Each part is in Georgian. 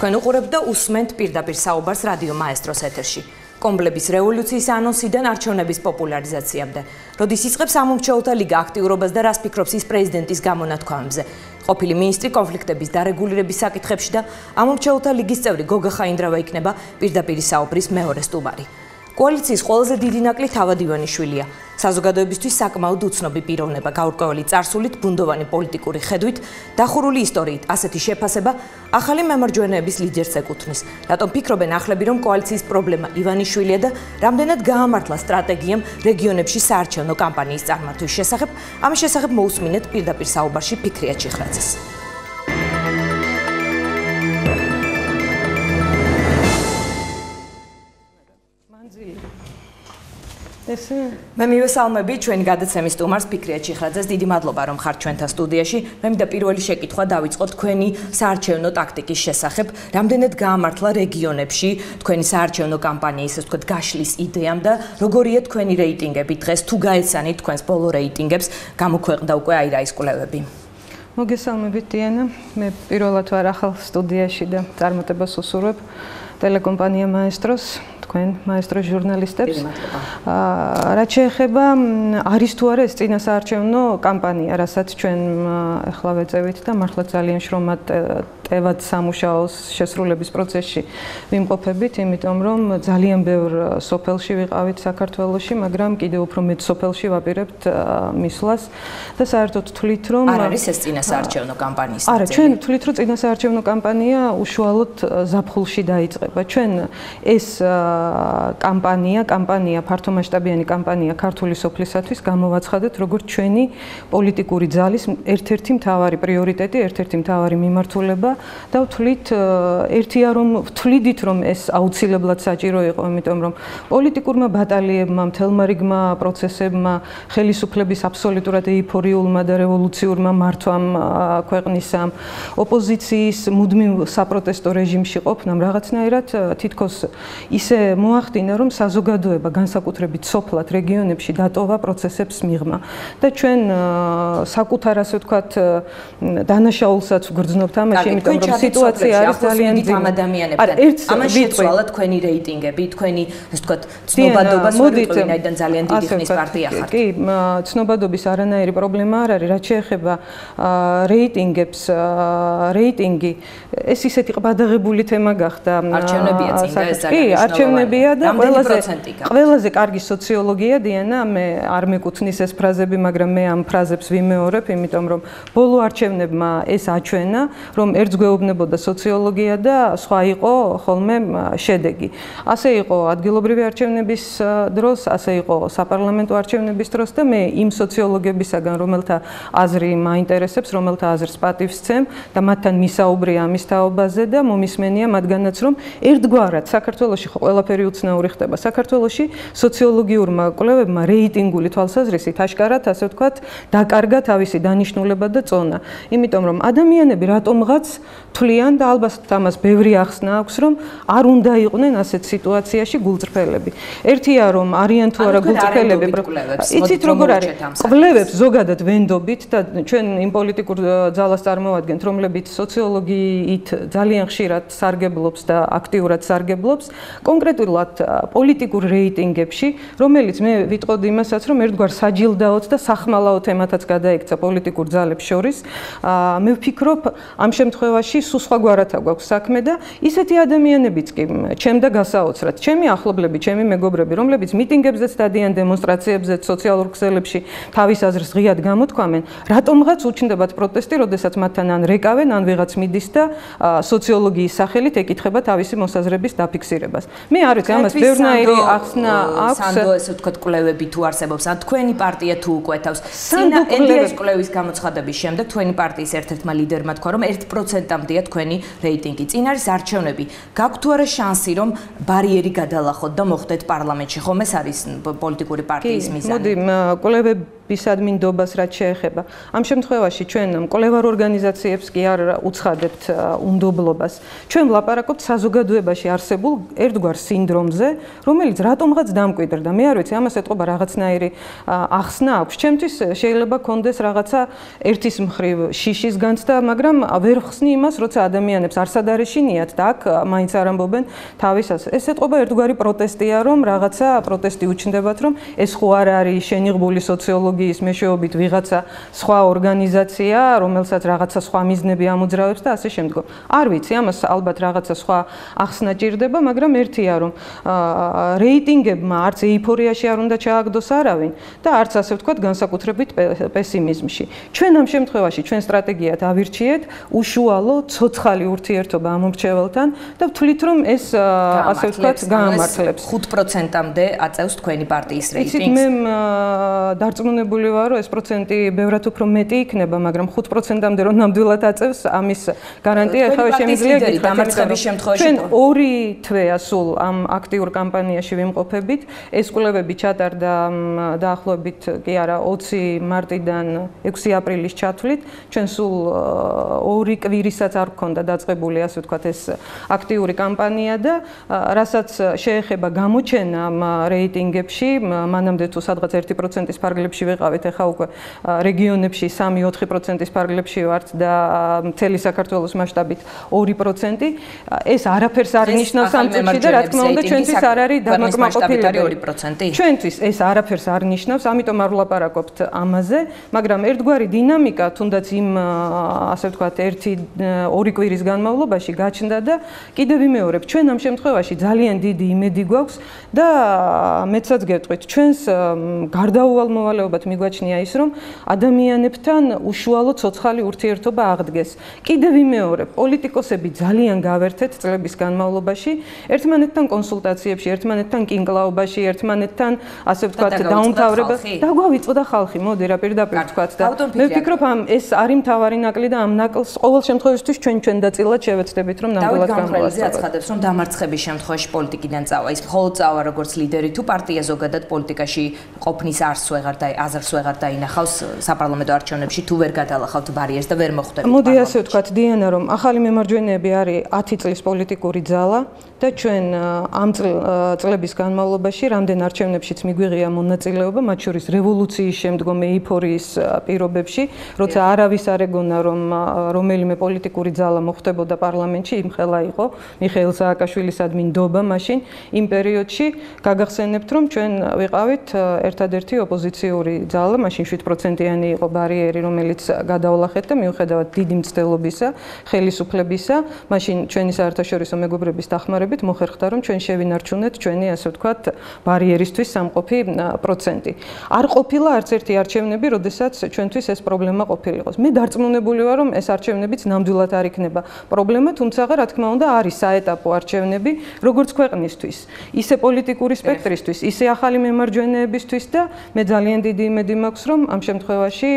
თქვენ უყურებთ და უსმენთ პირდაპირ საუბარს რადიო მაესტროს ეთერში. კომბლების რევოლუციის ანონსიდან არჩევნების პოპულარიზაციამდე. როდის იწყებს ამომრჩეველთა ლიგა აქტიურობას და რას ფიქრობს ის პრეზიდენტის გამონათქვამებზე. ყოფილი მინისტრი კონფლიქტების დარეგულირების საკითხებში და ამომრჩეველთა ლიგის წევრი გოგა ხაინდრავა იქნება პირდაპირი საუბრის მეორე სტუმარი. კოალიციის ყველაზე დიდი ნაკლი თავად ივანიშვილია. საზოგადოებისთვის საკმაოდ უცნობი პიროვნება, გაურკვეველი წარსულით, ბუნდოვანი პოლიტიკური ხედვით, დახურული ისტორიით, ასეთი შეფასება ახალი მემარჯვენეების ლიდერს ეკუთვნის. რატომ ფიქრობენ ახლები, რომ კოალიციის პრობლემა ივანიშვილია და რამდენად გაამართლა სტრატეგიამ რეგიონებში საარჩევნო კამპანიის წარმართვის შესახებ, ამის შესახებ მოусმინეთ პირდაპირ საუბარში ფიქრია ჩიხრაძეს. მე მივესალმები ჩვენი გადაცემის სტუმარს ფიქრია ჩიხრაძეს. დიდი მადლობა რომ ხართ ჩვენთან სტუდიაში. მე მინდა პირველი შეკითხვა დავიწყოთ თქვენი საარჩევნო ტაქტიკის შესახებ. რამდენად გაამართლა რეგიონებში თქვენი საარჩევნო კამპანია, ისე ვთქვათ, გაშლის იდეამ და როგორია თქვენი რეიტინგები დღეს, თუ გაეცანით თქვენს ბოლო რეიტინგებს, გამოქვეყნდა უკვე აირაის კვლევები. მოგესალმებით დიანა. მე პირველად ვარ ახალ სტუდიაში და წარმატებას უსურვებ ტელეკომპანია მაესტროს. თქვენ მაესტროს ჟურნალისტებს. რაც შეეხება არის თუ არა ეს წინასაარჩევნო კამპანია, რასაც ჩვენ ახლა ვეწევით და მართლა ძალიან შრომად ტევად სამუშაოს შესრულების პროცესში ვიმყოფებით, იმიტომ რომ ძალიან ბევრ სოფელში ვიყავით საქართველოში, მაგრამ კიდევ უფრო მეტ სოფელში ვაპირებთ მისვლას და საერთოდ თვლით რომ არ არის ეს წინასაარჩევნო კამპანიის ნაწილი. არა, ჩვენ თვლით რომ წინასაარჩევნო კამპანია უშუალოდ ზაფხულში დაიწყება. ჩვენ ეს კამპანია, ფართომასშტაბიანი კამპანია ქართული სოფლისათვის გამოვაცხადეთ როგორც ჩვენი პოლიტიკური ძალის ერთ-ერთი მთავარი პრიორიტეტი, ერთ-ერთი მთავარი მიმართულება და ვთვლიდით რომ ეს აუცილებლად საჭირო იყო, იმიტომ რომ პოლიტიკურმა ბატალიებმა, მთელმა რიგმა პროცესებმა, ხელისუფლების აბსოლუტურად ეიფორიულმა და რევოლუციურმა მართვამ ქვეყნისამ, ოპოზიციის მუდმივ საპროტესტო რეჟიმში ყოფნამ რაღაცნაირად თითქოს ისე მოახდინა, რომ საზოგადოება განსაკუთრებით სოფლად რეგიონებში დატოვა პროცესებს მიღმა. და ჩვენ საკუთარ ასე ვთქვათ დანაშაულსაც ვგრძნობთ ამაში, იმიტომ რომ სიტუაცია არის ძალიან დიდი ამ ადამიანებთან. ამან შეცვალა თქვენი რეიტინგები, თქვენი ასე ვთქვათ ცნობადობა, ვინაიდან ძალიან დიდი ხნის პარტია ხართ. კი, ცნობადობის არანაირი პრობლემა არ არის, რაც შეეხება რეიტინგებს, რეიტინგი ეს ისეთი ყბადაღებული თემა გახდა. არჩევნებია წინ და ეს ძალიან არჩევნებია და ყველაზე კარგი სოციოლოგია დიანა, მე არ მეკუთვნის ეს ფრაზები, მაგრამ მე ამ ფრაზებს ვიმეორებ, იმიტომ რომ ბოლო არჩევნებმა ეს აჩვენა, რომ ერთს გვეუბნებოდა სოციოლოგია და სხვა იყო ხოლმე შედეგი. ასე იყო ადგილობრივი არჩევნების დროს, ასე იყო საპარლამენტო არჩევნების დროს და მე იმ სოციოლოგებისაგან, რომელთა აზრი მაინტერესებს, რომელთა აზრს პატივს ვცემ და მათთან მისაუბრე ამის თაობაზე და მომისმენია მათგანაც, რომ ერთგვარად საქართველოში ყველაფერი უცნაური ხდება. საქართველოში სოციოლოგიურმა კვლევებმა რეიტინგული თვალსაზრისით აშკარად, ასე ვთქვათ, დაკარგა თავისი დანიშნულება და წონა. იმიტომ რომ ადამიანები რატომღაც თვლიან და ალბათ ამას ბევრი ახსნა აქვს, რომ არ უნდა იყვნენ ასეთ სიტუაციაში გულწრფელები. ერთია რომ არიან თუ არა გულწრფელები, იცით როგორ არის? კვლევებს ზოგადად ვენდობით და ჩვენ იმ პოლიტიკურ ძალას წარმოვადგენთ, რომლებიც სოციოლოგიით ძალიან ხშირად სარგებლობს და აქტიურად სარგებლობს. კონკრეტულად პოლიტიკურ რეიტინგებში, რომელიც მე ვიტყოდი იმასაც, რომ ერთგვარ საჯილდაოც და სახმალაო თემათაც გადაექცა პოლიტიკურ ძალებს შორის, მე ვფიქრობ, ამ შემთხვევაში სულ სხვაგვარად გვაქვს საქმე და ისეთი ადამიანებიც კი ჩემდა გასაოცრად, ჩემი ახლობლები, ჩემი მეგობრები, რომლებიც მიტინგებზეც დადიან, დემონსტრაციებზეც, სოციალურ ქსელებში თავის აზრს ღიად გამოთქვამენ, რატომღაც უჩნდებათ პროტესტი, როდესაც მათთან ან რეკავენ, ან ვიღაც მიდის და სოციოლოგიის სახელით ეკითხება თავისი მოსაზრების დაფიქსირებას. მე არ ვიცი, ამას ბევრნაირი ახსნა აქვს. სანდო ესე ვთქვათ კვლევები თუ არსებობს, ან თქვენი პარტია თუ უკვეთავს. NDS კვლევის გამოცხადების შემდეგ თქვენი პარტიის ერთ-ერთმა ლიდერმა თქვა, რომ 1%-მდეა თქვენი რეიტინგი. წინ არის არჩევნები. გაქვთ თუ არა შანსი, რომ ბარიერი გადალახოთ და მოხვდეთ პარლამენტში? ხომ ეს არის პოლიტიკური პარტიის მიზანი? მოდი, კვლევები მისადმინდობას რაც შეეხება. ამ შემთხვევაში ჩვენ მკვლევარ ორგანიზაციებს კი არ უცხადებთ უნდობლობას. ჩვენ ვლაპარაკობთ საზოგადოებაში არსებულ ერთგვარ სინდრომზე, რომელიც რატომღაც დამკვიდრდა. მე არ ვიცი, ამას ეთყობა რაღაცნაირი ახსნა აქვს. ჩემთვის შეიძლება კონდეს რაღაცა ერთის მხრივ შიშის განცდა, მაგრამ ვერ ხსნი იმას, როცა ადამიანებს არსად არ ეშინიათ და აქ მაინც არ ამბობენ თავისას. ეს ეთყობა ერთგვარი პროტესტია, რომ რაღაცა პროტესტი უჩნდებათ, რომ ეს ხო არ არის შენიღბული სოციოლოგიის მეშვეობით ვიღაცა სხვა ორგანიზაცია, რომელსაც რაღაცა სხვა მიზნები ამოძრავებს და ასე შემდგომ. არ ვიცი, ამას ალბათ რაღაცა სხვა ახსნა ჭირდება, მაგრამ ერთია, რომ რეიტინგებმა არც ეიფორიაში არ უნდა ჩააგდოს არავინ და არც ასე ვთქვათ განსაკუთრებით პესიმიზმში. ჩვენ ამ შემთხვევაში ჩვენ სტრატეგიად ავირჩიეთ უშუალო ცოცხალი ურთიერთობა ამ მომრჩეველთან და ვთვლით, რომ ეს ასე ვთქვათ გაამართლებს 5%-მდე აწევს თქვენი პარტიის რეიტინგს. მე დარწმუნებული ვარ, რომ ეს პროცენტი ბევრად უფრო მეტი იქნება, მაგრამ 5%-მდე რომ ნამდვილად აწევს, ამის გარანტია ეხლა შემიძლია გითხრათ. დამარცხების შემთხვევაში ჩვენ 2 თვეა სულ ამ აქტიურ კამპანიაში ვიმყოფებით. ეს კვლევები ჩატარდა დაახლოებით კი არა 20 მარტიდან 6 აპრილის ჩათვლით. ჩვენ სულ 2 კვირისაც არ გქონდა დაწყებული, ასე ვთქვათ, ეს აქტიური კამპანია და რასაც შეეხება გამოჩენა ამ რეიტინგებში, მანამდე თუ სადღაც 1%-ის ფარგლებში ვიყავით, ახლა უკვე რეგიონებში 3-4%-ის ფარგლებში ვართ და მთელი საქართველოს მასშტაბით 2%. ეს არაფერს არ ნიშნავს ამ წუთში და რა თქმა უნდა ჩვენთვის არ არის დამაკმაყოფილებელი 2%. ჩვენთვის ეს არაფერს არ ნიშნავს, ამიტომ არ ვლაპარაკობთ ამაზე, მაგრამ ერთგვარი დინამიკა თუნდაც იმ ასე ვთქვათ 1-2 კვირის განმავლობაში გაჩნდა და კიდევ ვიმეორებ, ჩვენ ამ შემთხვევაში ძალიან დიდი იმედი გვაქვს და მეცაც გეტყვით, ჩვენს გარდაუვალ მოვალეობად მიგვაჩნია ის, რომ ადამიანებთან უშუალო ცოცხალი ურთიერთობა აღდგეს. კიდევ ვიმეორებ, პოლიტიკოსები ძალიან გავერთეთ წლების განმავლობაში, ერთმანეთთან კონსულტაციებში, ერთმანეთთან კინკლაობაში, ერთმანეთთან ასე ვთქვათ დაუმთავრება. დაგვავიწყდა ხალხი, მოდი რა პირდაპირ ვთქვათ და მე ვფიქრობ, ეს არის მთავარი ნაკლი და ამ ნაკლს ყოველ შემთხვევაში ჩვენ დაწილად შევეცდებით, რომ ნამდვილად გამოვასწოროთ. აცხადებს, რომ დამარცხების შემთხვევაში პოლიტიკიდან წავა. ის მხოლოდ წავა როგორც ლიდერი თუ პარტია ზოგადად პოლიტიკაში ყოფნის აზრს ვეღარ დაინახავს საპარლამენტო არჩევნებში თუ ვერ გადალახავთ ბარიერს და ვერ მოხვდებით. მოდი ასე ვთქვათ, დიანა, რომ ახალი მემარჯვენეები არის 10 წლის პოლიტიკური ძალა და ჩვენ ამ წლების განმავლობაში რამდენ არჩევნებშიც მიგვიღია მონაწილეობა, მათ შორის რევოლუციის შემდგომ ეიფორიის პირობებში, როცა არავის არ ეგონა, რომ რომელიმე პოლიტიკური ძალა მოხვდებოდა პარლამენტში, იმხელა იყო მიხეილ სააკაშვილის ადმინდობა მაშინ იმ პერიოდში. გაგახსენებთ, რომ ჩვენ ვიყავით ერთადერთი ოპოზიციური ძალა, მაშინ 7%-იანი იყო ბარიერი, რომელიც გადავლახეთ და მიუხედავად დიდი მცდელობისა, ხელისუფლებისა, მაშინ ჩვენი საერთაშორისო მეგობრების დახმარებით მოხერხდა, რომ ჩვენ შევინარჩუნეთ ჩვენი, ასე ვთქვათ, ბარიერისთვის სამყოფი პროცენტი. არ ყოფილა არც ერთი არჩევნები, როდესაც ჩვენთვის ეს პრობლემა ყოფილიყოს. მე დარწმუნებული ვარ, რომ ეს არჩევნებიც ნამდვილად არ იქნება პრობლემა, თუმცა რა თქმა უნდა არის საეტაპო არჩევნები, როგორც ქვეყნისთვის, ისე პოლიტიკური სპექტრისთვის, ისე ახალი მემარჯვენეებისთვის და მე ძალიან დიდი იმედი მაქვს, რომ ამ შემთხვევაში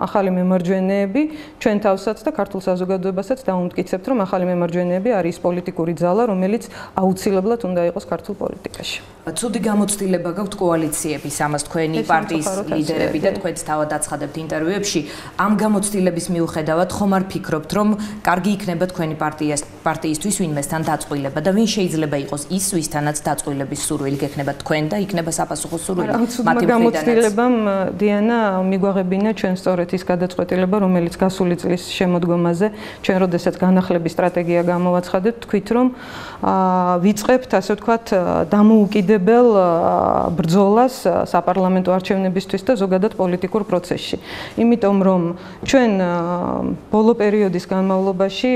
ახალი მემარჯვენეები ჩვენ თავსაც და ქართულ საზოგადოებასაც დაუმტკიცებთ, რომ ახალი მემარჯვენეები არის პოლიტიკური ძალა, რომელიც აუცილებლად უნდა იყოს ქართულ პოლიტიკაში. ცუდი გამოცდილება გაქვთ კოალიციების, ამას თქვენი პარტიის ლიდერები და თქვენც თავად აცხადებთ ინტერვიუებში. ამ გამოცდილების მიუხედავად ხომ არ ფიქრობთ, რომ კარგი იქნება თქვენი პარტიისთვის ვინმესთან დაწყვილება და ვინ შეიძლება იყოს ის, ვისთანაც დაწყვილების სურვილი გექნება თქვენ და იქნება საპასუხო სურვილი მათი გამოცდილებამ დიანა მიგვაღებინა ჩვენ სწორედ ის გადაწყვეტილება, რომელიც გასული წლის შემოდგომაზე ჩვენ როდესაც განახლების სტრატეგია გამოვაცხადებთ, თქვით, რომ ვიწყებთ, ასე ვთქვათ, დამოუკიდებელ ბრძოლას საპარლამენტო არჩევნებისთვის და ზოგადად პოლიტიკურ პროცესში. იმიტომ რომ ჩვენ ბოლო პერიოდის განმავლობაში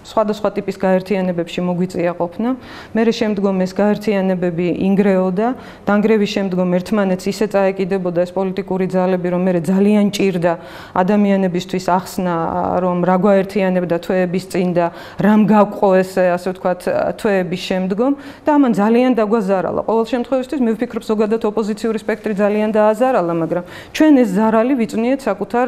სხვადასხვა ტიპის გაერთიანებებში მოგვიწია ყოფნა. მერე შემდგომ ეს გაერთიანებები ინგრეოდა, დანგრევის შემდგომ ერთმანეთს ისე წაეკიდებოდა ეს პოლიტიკური ძალები, რომ მერე ძალიან ჭირდა ადამიანებისთვის ახსნა, რომ რა გვაერთიანებდა თვეების წინ და რამ გავყო ეს, ასე ვთქვათ, თვეების შემდგომ და ამან ძალიან დაგვაზარალა. ყოველ შემთხვევაში მე ვფიქრობ, ზოგადად ოპოზიციური სპექტრი ძალიან დააზარალა, მაგრამ ჩვენ ეს ზარალი ვიწვნიეთ საკუთარ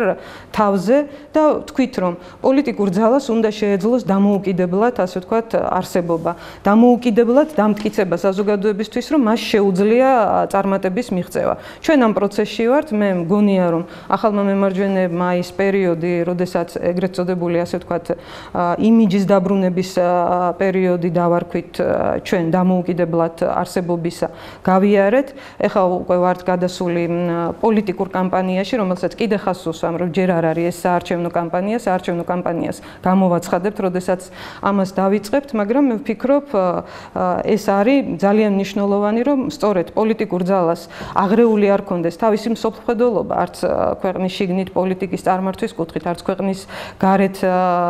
თავზე და ვთქვით, რომ პოლიტიკურ ძალას უნდა შეეძლოს დამოუკიდებლად, ასე ვთქვათ, არსებობა. დამოუკიდებლად დამტკიცება საზოგადოებისთვის, რომ მას შეუძლია წარმატების მიღწევა. ჩვენ ამ პროცესში ვართ, მე მგონია, რომ ახალმა მემარჯვენეებმა ის პერიოდი, როდესაც ეგრეთ წოდებული, ასე ვთქვათ, იმიჯის დაბრუნების პერიოდი დავარქვით ჩვენ დამოუკიდებლად არსებობისა გავიარეთ. ეხლა უკვე ვართ გადასული პოლიტიკურ კამპანიაში, რომელსაც კიდე ხას უსვამ, რომ ჯერ არ არის ეს საარჩევნო კამპანია, საარჩევნო კამპანიას გამოვაცხადებთ, როდესაც ამას დავიწყებთ, მაგრამ მე ვფიქრობ, ეს არის ძალიან მნიშვნელოვანი, რომ სწორედ პოლიტიკურ ძალას აღრეული არ კონდეს თავისი მსოფლმხედველობა, არც ქვეყნის შიგნით პოლიტიკის წარმართვის კუთხით, არც ქვეყნის გარეთ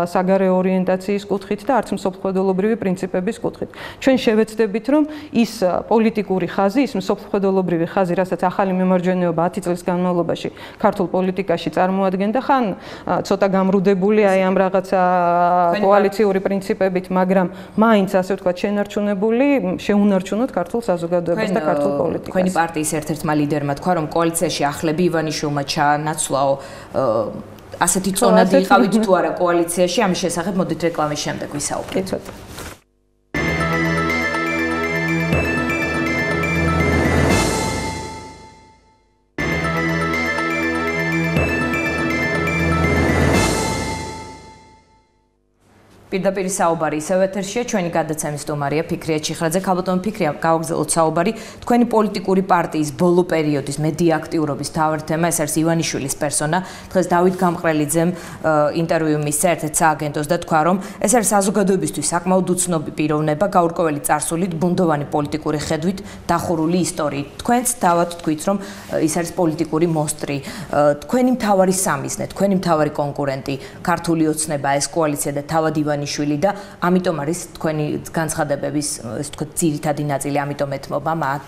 საგარეო ორიენტაციის კუთხით და არც მსოფლმხედველობრივი პრინციპების კუთხით. ჩვენ შევეცდებით, რომ ის პოლიტიკური ხაზი, ის მსოფლმხედველობრივი ხაზი, რასაც ახალი მემარჯვენეობა 10 წლის განმავლობაში ქართულ პოლიტიკაში წარმოადგენდა, ხან ცოტა გამრუდებული აი ამ რაღაცა კოალიციური პრინციპებით, მაგრამ მაინც ასე ვთქვათ შენარჩუნებული, შეუნარჩუნოთ ქართულ საზოგადოებას და ქართულ პოლიტიკას. თქვენი პარტიის ერთ-ერთმა ლიდერმა თქვა, რომ კოალიციაში ახლები ივანიშვილმა ჩაანაცვლაო ასეთი წონადი იყავით თუ არა კოალიციაში, ამის შესახებ მოდით რეკლამის შემდეგ ვისაუბროთ. პირდაპირ საუბარი ისევ ეთერშია, ჩვენი გადაცემის სტუმარია ფიქრია ჩიხრაძე. ქალბატონო ფიქრია, გავაგრძელოთ საუბარი. თქვენი პოლიტიკური პარტიის ბოლო პერიოდის მედია აქტიურობის მთავარი თემა ეს არის ივანიშვილის პერსონა. დღეს დავით გამყრელიძემ ინტერვიუ მისცა ერთ-ერთ სააგენტოს და თქვა, რომ ეს არის საზოგადოებისთვის საკმაოდ უცნობი პიროვნება, გაურკვეველი წარსულით, ბუნდოვანი პოლიტიკური ხედვით დახურული ისტორიით. თქვენც თავად თქვით, რომ ის არის პოლიტიკური მონსტრი. თქვენი მთავარი სამიზნე, თქვენი მთავარი კონკურენტი, ქართული ოცნება, ეს კოალიცია და თავად ივანიშვილი და ამიტომ არის თქვენი განცხადებების, ეს თქვა, ძირითადი ნაწილი, ამიტომ ეთმობა მათ.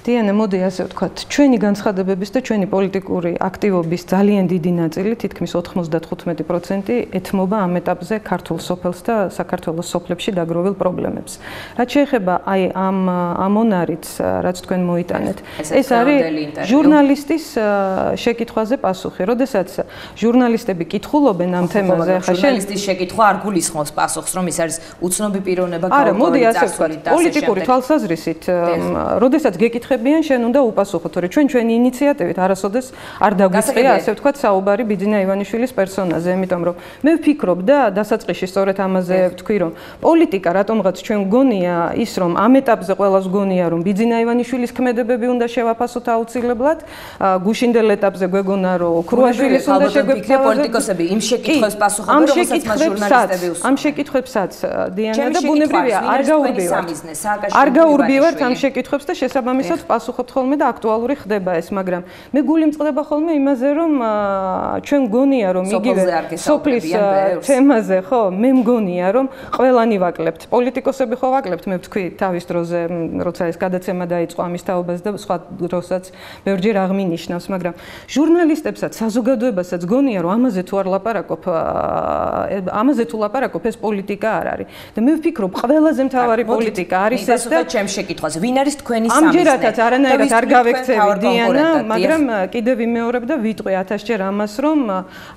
დიანა, მოდი ასე ვთქვათ, ჩვენი განცხადებების და ჩვენი პოლიტიკური აქტივობის ძალიან დიდი ნაწილი, თითქმის 95% ეთმობა ამ ეტაპზე ქართულ სოფელს და საქართველოს სოფლებში დაგროვილ პრობლემებს. რაც შეეხება აი ამ ამონარიც, რაც თქვენ მოიტანეთ, ეს არის ჟურნალისტის შეკითხვაზე პასუხი. როდესაც ჟურნალისტები კითხულობენ ამ თემაზე, ახლა ჟურნალისტის შეკითხვა არ გულისხმობს პასუხს, რომ ის არის უცნობი პიროვნება არა, მოდი ასე ვთქვათ, პოლიტიკური თვალსაზრისით, როდესაც გეკითხებიან, შენ უნდა უპასუხო, თორე ჩვენი ინიციატივით არასოდეს არ დაგვიწყია, ასე ვთქვათ, საუბარი ბიძინა ივანიშვილის პერსონაზე, იმიტომ რომ მე ვფიქრობ და დასაწყისში სწორედ ამაზე ვთქვი, რომ პოლიტიკა რატომღაც ჩვენ გონია ის, რომ ამ ეტაპზე ყველას გონია, რომ ბიძინა ივანიშვილის ქმედებები უნდა შევაფასოთ აუცილებლად, გუშინდელ ეტაპზე გვეგონა, რომ ქრუაშვილის უნდა შეგვეფიქრა პოლიტიკოსები იმ შეკითხვის პასუხობენ, რომელსაც მას ჟურნალისტები უსვამენ. ამ შეკითხვებსაც დიანა და ბუნებრივია, არ გაურბივართ ამ შეკითხვებს და შესაბამისად პასუხობთ ხოლმე და აქტუალური ხდება ეს, მაგრამ მე გული მწყდება ხოლმე იმაზე, რომ ჩვენ გონია, რომ იგივე სოფლის თემაზე, ხო, მე მგონია, რომ ყველანი ვაკლებთ. პოლიტიკოსები ხო ვაკლებთ, მე ვთქვი თავის დროზე, როცა ეს გადაცემა დაიწყო ამის თაობას და სხვა დროსაც ბევრჯერ აღმინიშნავს, მაგრამ ჟურნალისტებსაც, საზოგადოებასაც გონია, რომ ამაზე თუ არ ლაპარაკობ, ამაზე თუ ლაპარაკობ, ეს პოლიტიკა არ არის. და მე ვფიქრობ, ყველაზე მთავარი პოლიტიკა არის ეს და ჩემ შეკითხვაზე, ვინ არის თქვენი სამიზნე? ამჯერადაც არანაირად არ გავექცევი დიანა, მაგრამ კიდევ ვიმეორებ და ვიტყვი 1000-ჯერ ამას, რომ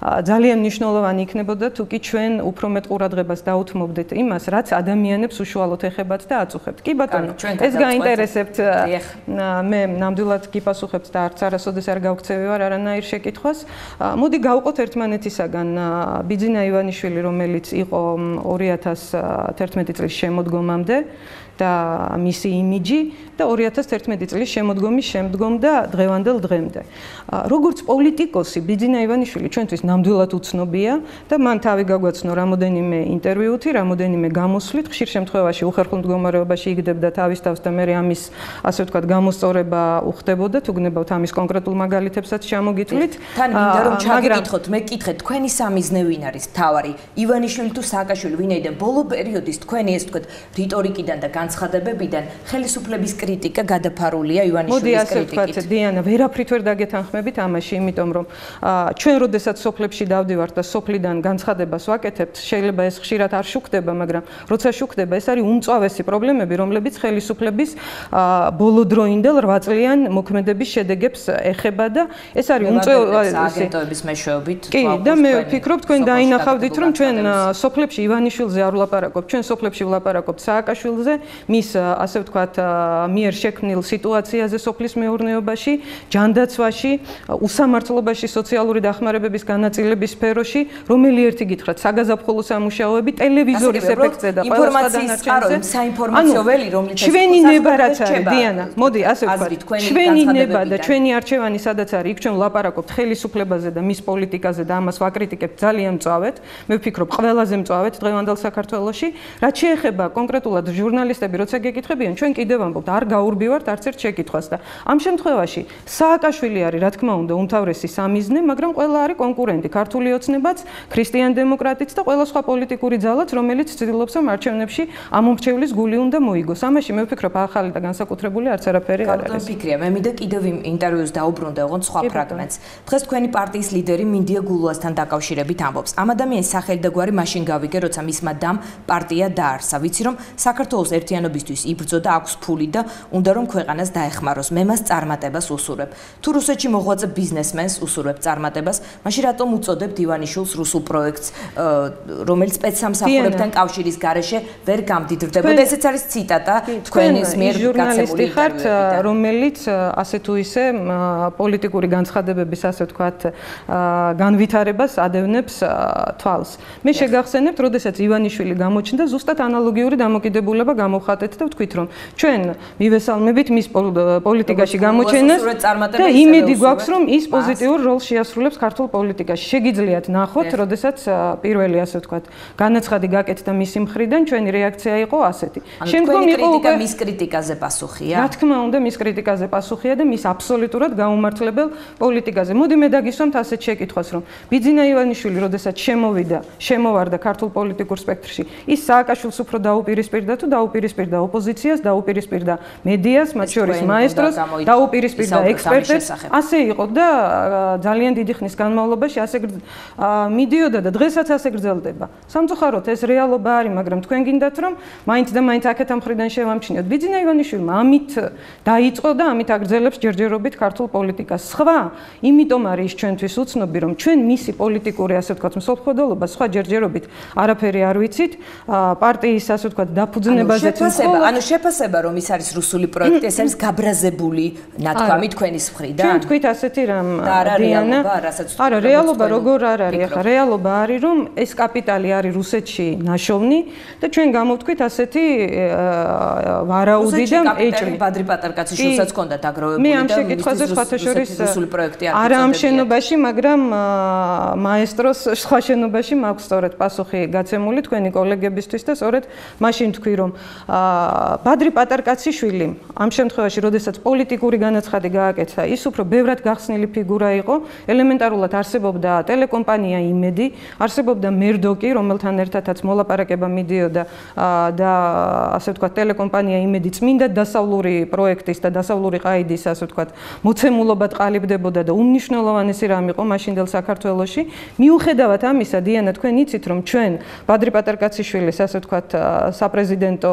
ძალიან მნიშვნელოვანი იქნებოდა თუ კი ჩვენ უფრო მეტ ყურადღებას დაუთმობდეთ იმას, რაც ადამიანებს უშუალოდ ეხებათ და აწუხებთ. კი ბატონო, ეს გაინტერესებთ. მე ნამდვილად გიპასუხებთ და არც არასოდეს არ გავქცევი ვარ არანაირ შეკითხვას. მოდი გავყოთ ერთმანეთისაგან ბიძინა ივანიშვილი, რომელიც იყო 2011 წლის შემოდგომამდე და მისი იმიჯი და 2011 წლის შემოდგომის შემდგომ და დღევანდელ დღემდე. როგორც პოლიტიკოსი ბიძინა ივანიშვილი ჩვენთვის ნამდვილად უცნობია და მან თავი გაგვაცნო რამოდენიმე ინტერვიუთი, რამოდენიმე გამოსვლით, ხშირ შემთხვევაში უხერხულ მდგომარეობაში იგდებდა თავის თავს და მე ამის, ასე ვთქვათ, გამოსწორება უხდებოდა, თუ გნებავთ ამის კონკრეტულ მაგალითებსაც ჩამოგიტვლით. თან მინდა რომ ჩაგეკითხოთ, მე გკითხეთ, თქვენი სამიზნე ვინ არის თავარი? ივანიშვილი თუ სააკაშვილი, ვინაიდან ბოლო პერიოდის თქვენი, ესე ვთქვათ, რიტორიკიდან და განცხადებებიდან ხელისუფლების კრიტიკა გადაფარულია ივანიშვილის კრიტიკით. მოდი ასე ვთქვათ, დიანა, ვერაფრით ვერ დაგეთანხმებით ამაში, იმიტომ რომ ჩვენ როდესაც სოფლებში დავდივართ და სოფლიდან განცხადებას ვაკეთებთ, შეიძლება ეს ხშირად არ შუქდება, მაგრამ როცა შუქდება, ეს არის უმწვავესი პრობლემები, რომლებიც ხელისუფლების ბოლოდროინდელ 8 წლიან მოქმედების შედეგებს ეხება და ეს არის უმწვავესი აგენტოების მეშვეობით. კი, და მე ვფიქრობ, თქვენ დაინახავდით, რომ ჩვენ სოფლებში ივანიშვილზე არ ვლაპარაკობთ, ჩვენ სოფლებში ვლაპარაკობთ სააკაშვილზე, მის ასე ვთქვათ, მიერ შექმნილ სიტუაციაზე სოფლის მეურნეობაში, ჯანდაცვაში, უსამართლობაში, სოციალური დახმარებების განაწილების სფეროში, რომელი ერთი გითხრათ, საგაზაფხულო სამუშაოები, ტელევიზორის ეფექტზე და ყველა სხვადასხვა საინფორმაციო ველი, რომლითაც ჩვენი ნება რაც არის, დიანა, მოდი ასე ვთქვათ, ჩვენი ნება და ჩვენი არჩევანი სადაც არის, იქ ჩვენ ვლაპარაკობთ ხელისუფლებაზე და მის პოლიტიკაზე და ამას ვაკრიტიკებთ ძალიან მწვავედ. მე ვფიქრობ, ყველაზე მწვავედ დღევანდელ საქართველოში. რაც შეეხება კონკრეტულად ჟურნალისტები, როცა გეკითხებიან, ჩვენ კიდევ ვამბობთ, არ გაურბივართ არც ერთ შეკითხვას და ამ შემთხვევაში სააკაშვილი არის, რა თქმა უნდა, უმთავრესი სამიზნე, მაგრამ ყველა არის კონკურენტი, ქართული ოცნებაც, ქრისტიან დემოკრატიც და ყველა სხვა პოლიტიკური ძალაც, რომელიც ცდილობს ამ არჩევნებში ამომრჩევლის გული უნდა მოიგოს. ამაში მე ვფიქრობ, ახალი და განსაკუთრებული არც არაფერი არ არის. ფიქრია, მე მინდა კიდევ იმ ინტერვიუს დაუბრუნდე ოღონდ სხვა ფრაგმენტს. დღეს თქვენი პარტიის ლიდერი მინდია გულუასთან დაკავშირებით ამბობს. ამ ადამიანის სახელი და გვარი მაშინ გავიგე, როცა მისმა დამ პარტია დაარსა. ვიცი რომ საქართველოს ერთიანობისთვის იბრძოდა, აქვს ფული და უნდა რომ ქვეყანას დაეხმაროს. მე მას წარმატებას უსურვებ. თუ რუსეთში მოღვაწე ბიზნესმენს უსურვებ წარმატებას, მაშინ რატომ უწოდებთ ივანიშვილს რუსულ პროექტს, რომელიც სპეცსამსახურებთან კავშირის გარეშე ვერ გამდიდრდებოდა? ესეც არის ციტატა თქვენის მიერ გაცემული ინტერვიუებიდან, რომელიც ასე თუ ისე პოლიტიკური განცხადებების ასე ვთქვათ განვითარებას ადევნებს თვალს. მე შეგახსენებთ, როდესაც ივანიშვილი გამოჩნდა, ზუსტად ანალოგიური დამოკიდებულება გამოვხატეთ და ვთქვით, რომ ჩვენ მივესალმებით მის პოლიტიკაში გამოჩენას და იმედი გვაქვს, რომ ის პოზიტიურ როლს შეასრულებს ქართულ პოლიტიკაში. შეგიძლიათ ნახოთ, როდესაც პირველი ასე ვთქვათ განაცხადი გაკეთდა მისი მხრიდან, ჩვენი რეაქცია იყო ასეთი. შემდგომ იყო უკვე მის კრიტიკაზე პასუხია. რა თქმა უნდა, მის კრიტიკაზე პასუხია და მის აბსოლუტურად გაუმართლებელ პოლიტიკაზე. მოდი მე დაგისვამთ ასეთ შეკითხვას, რომ ბიძინა ივანიშვილი, როდესაც შემოვარდა ქართულ პოლიტიკურ სპექტრში, ის სააკაშვილს უფრო დაუპირისპირდა თუ დაუპირისპირდა ოპოზიციას, დაუპირისპირდა მედიას, მათ შორის მაესტროს, დაუპირისპირდა ექსპერტებს. ასე იყო და ძალიან დიდი ხნის განმავლობაში ასე მიდიოდა და დღესაც ასე გრძელდება. სამწუხაროდ ეს რეალობა არის, მაგრამ თქვენ გინდათ რომ მაინც და მაინც აქეთ ამ მხრიდან შევამჩნიოთ. ბიძინა ივანიშვილმა ამით დაიწყო და ამით აგრძელებს ჯერჯერობით ქართულ პოლიტიკას. სხვა, იმიტომ არის ჩვენთვის უცნობი, რომ ჩვენ მისი პოლიტიკური ასე ვთქვათ მსოფლმხედველობა სხვა ჯერჯერობით არაფერი არ ვიცით. პარტიის ასე ვთქვათ დაფუძნებაზეც ანუ შეფასება რომ ის არის რუსული პროექტი, ეს არის გაბრაზებული ნათქვამი თქვენის მხრიდან. ჩვენ თქვით ასეთი რამ დიანა. არა, რეალობა როგორ არ არის? ახლა რეალობა არის რომ ეს კაპიტალი არის რუსეთში ნაშოვნი და ჩვენ გამოვთქვით ასეთი ვარაუდი და ეჭვი. ბადრი პატარკაციშვილსაც ჰქონდა დაგროვებული და მე ამ შეკითხვაზე სხვათა შორის რუსული პროექტი არა ამ შენობაში, მაგრამ მაესტროს სხვა შენობაში მაქვს სწორედ პასუხი გაცემული თქვენი კოლეგებისთვის და სწორედ მაშინ თქვი რომ ბადრი პატარკაციშვილი ამ შემთხვევაში, როდესაც პოლიტიკური განაცხადი გააკეთა, ის უფრო ბევრად გახსნილი ფიგურა იყო. ელემენტარულად არსებობდა ტელეკომპანია იმედი, არსებობდა მერდოკი, რომელთან ერთადაც მოლაპარაკება მიდიოდა და ასე ვთქვათ ტელეკომპანია იმედი წმინდა დასავლური პროექტის და დასავლური ყაიდის ასე ვთქვათ მოცემულობად ყალიბდებოდა და უმნიშვნელოვანესი რამ იყო მაშინდელ საქართველოში. მიუხედავად ამისა, დიანა, თქვენ იცით რომ ჩვენ ბადრი პატარკაციშვილის ასე ვთქვათ საპრეზიდენტო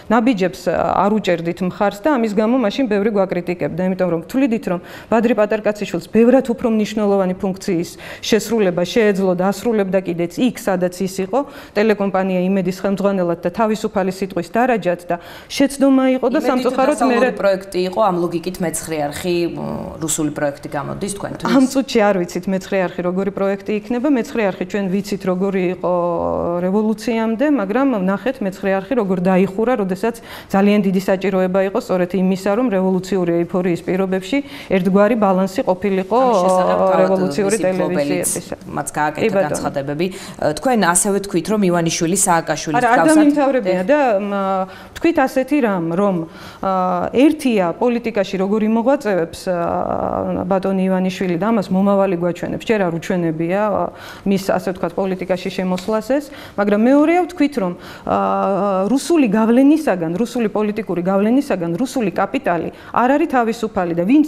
ნაბიჯებს არ უჭერდით მხარს და ამის გამო მაშინ ბევრი გვაკრიტიკებდა, იმიტომ რომ თვლიდით რომ ბადრი პატარკაციშვილს ბევრად უფრო მნიშვნელოვანი ფუნქციის შესრულება შეეძლო და ასრულებდა კიდეც იქ, სადაც ის იყო ტელეკომპანია იმედის ხელმძღვანელად და თავისუფალი სიტყვის დარაჯად და შეცდომა იყო და სამწუხაროდ მე პროექტი იყო ამ ლოგიკით მეცხრე არხი რუსული პროექტი გამოდის თქვენთვის. ამ წუთში არ ვიცით მეცხრე არხი როგორი პროექტი იქნება, მეცხრე არხი ჩვენ ვიცით როგორი იყო რევოლუციამდე, მაგრამ ნახეთ მეცხრე არხი როგორ დაიხურა, როდესაც ძალიან დიდი საჭიროება იყო სწორედ იმისა, რომ რევოლუციური ეიფორიის პირობებში ერთგვარი ბალანსი ყოფილიყო რევოლუციური ტელევიზიებისა. მათ გააკეთა განცხადებები. თქვენ ასევე თქვით, რომ ივანიშვილი სააკაშვილის გავსად. არა, დამიმთავრებია და თქვით ასეთი რამ, რომ ერთია პოლიტიკაში როგორი მოღვაწეებს ბატონი ივანიშვილი და ამას მომავალი გვაჩვენებს. ჯერ არ უჩვენებია მის ასე ვთქვათ პოლიტიკაში შემოსვლას ეს, მაგრამ მეორეა ვთქვით, რომ რუსული გავლენისაგან, რუსული პოლიტიკური გავლენისაგან რუსული კაპიტალი არ არის თავისუფალი და ვინც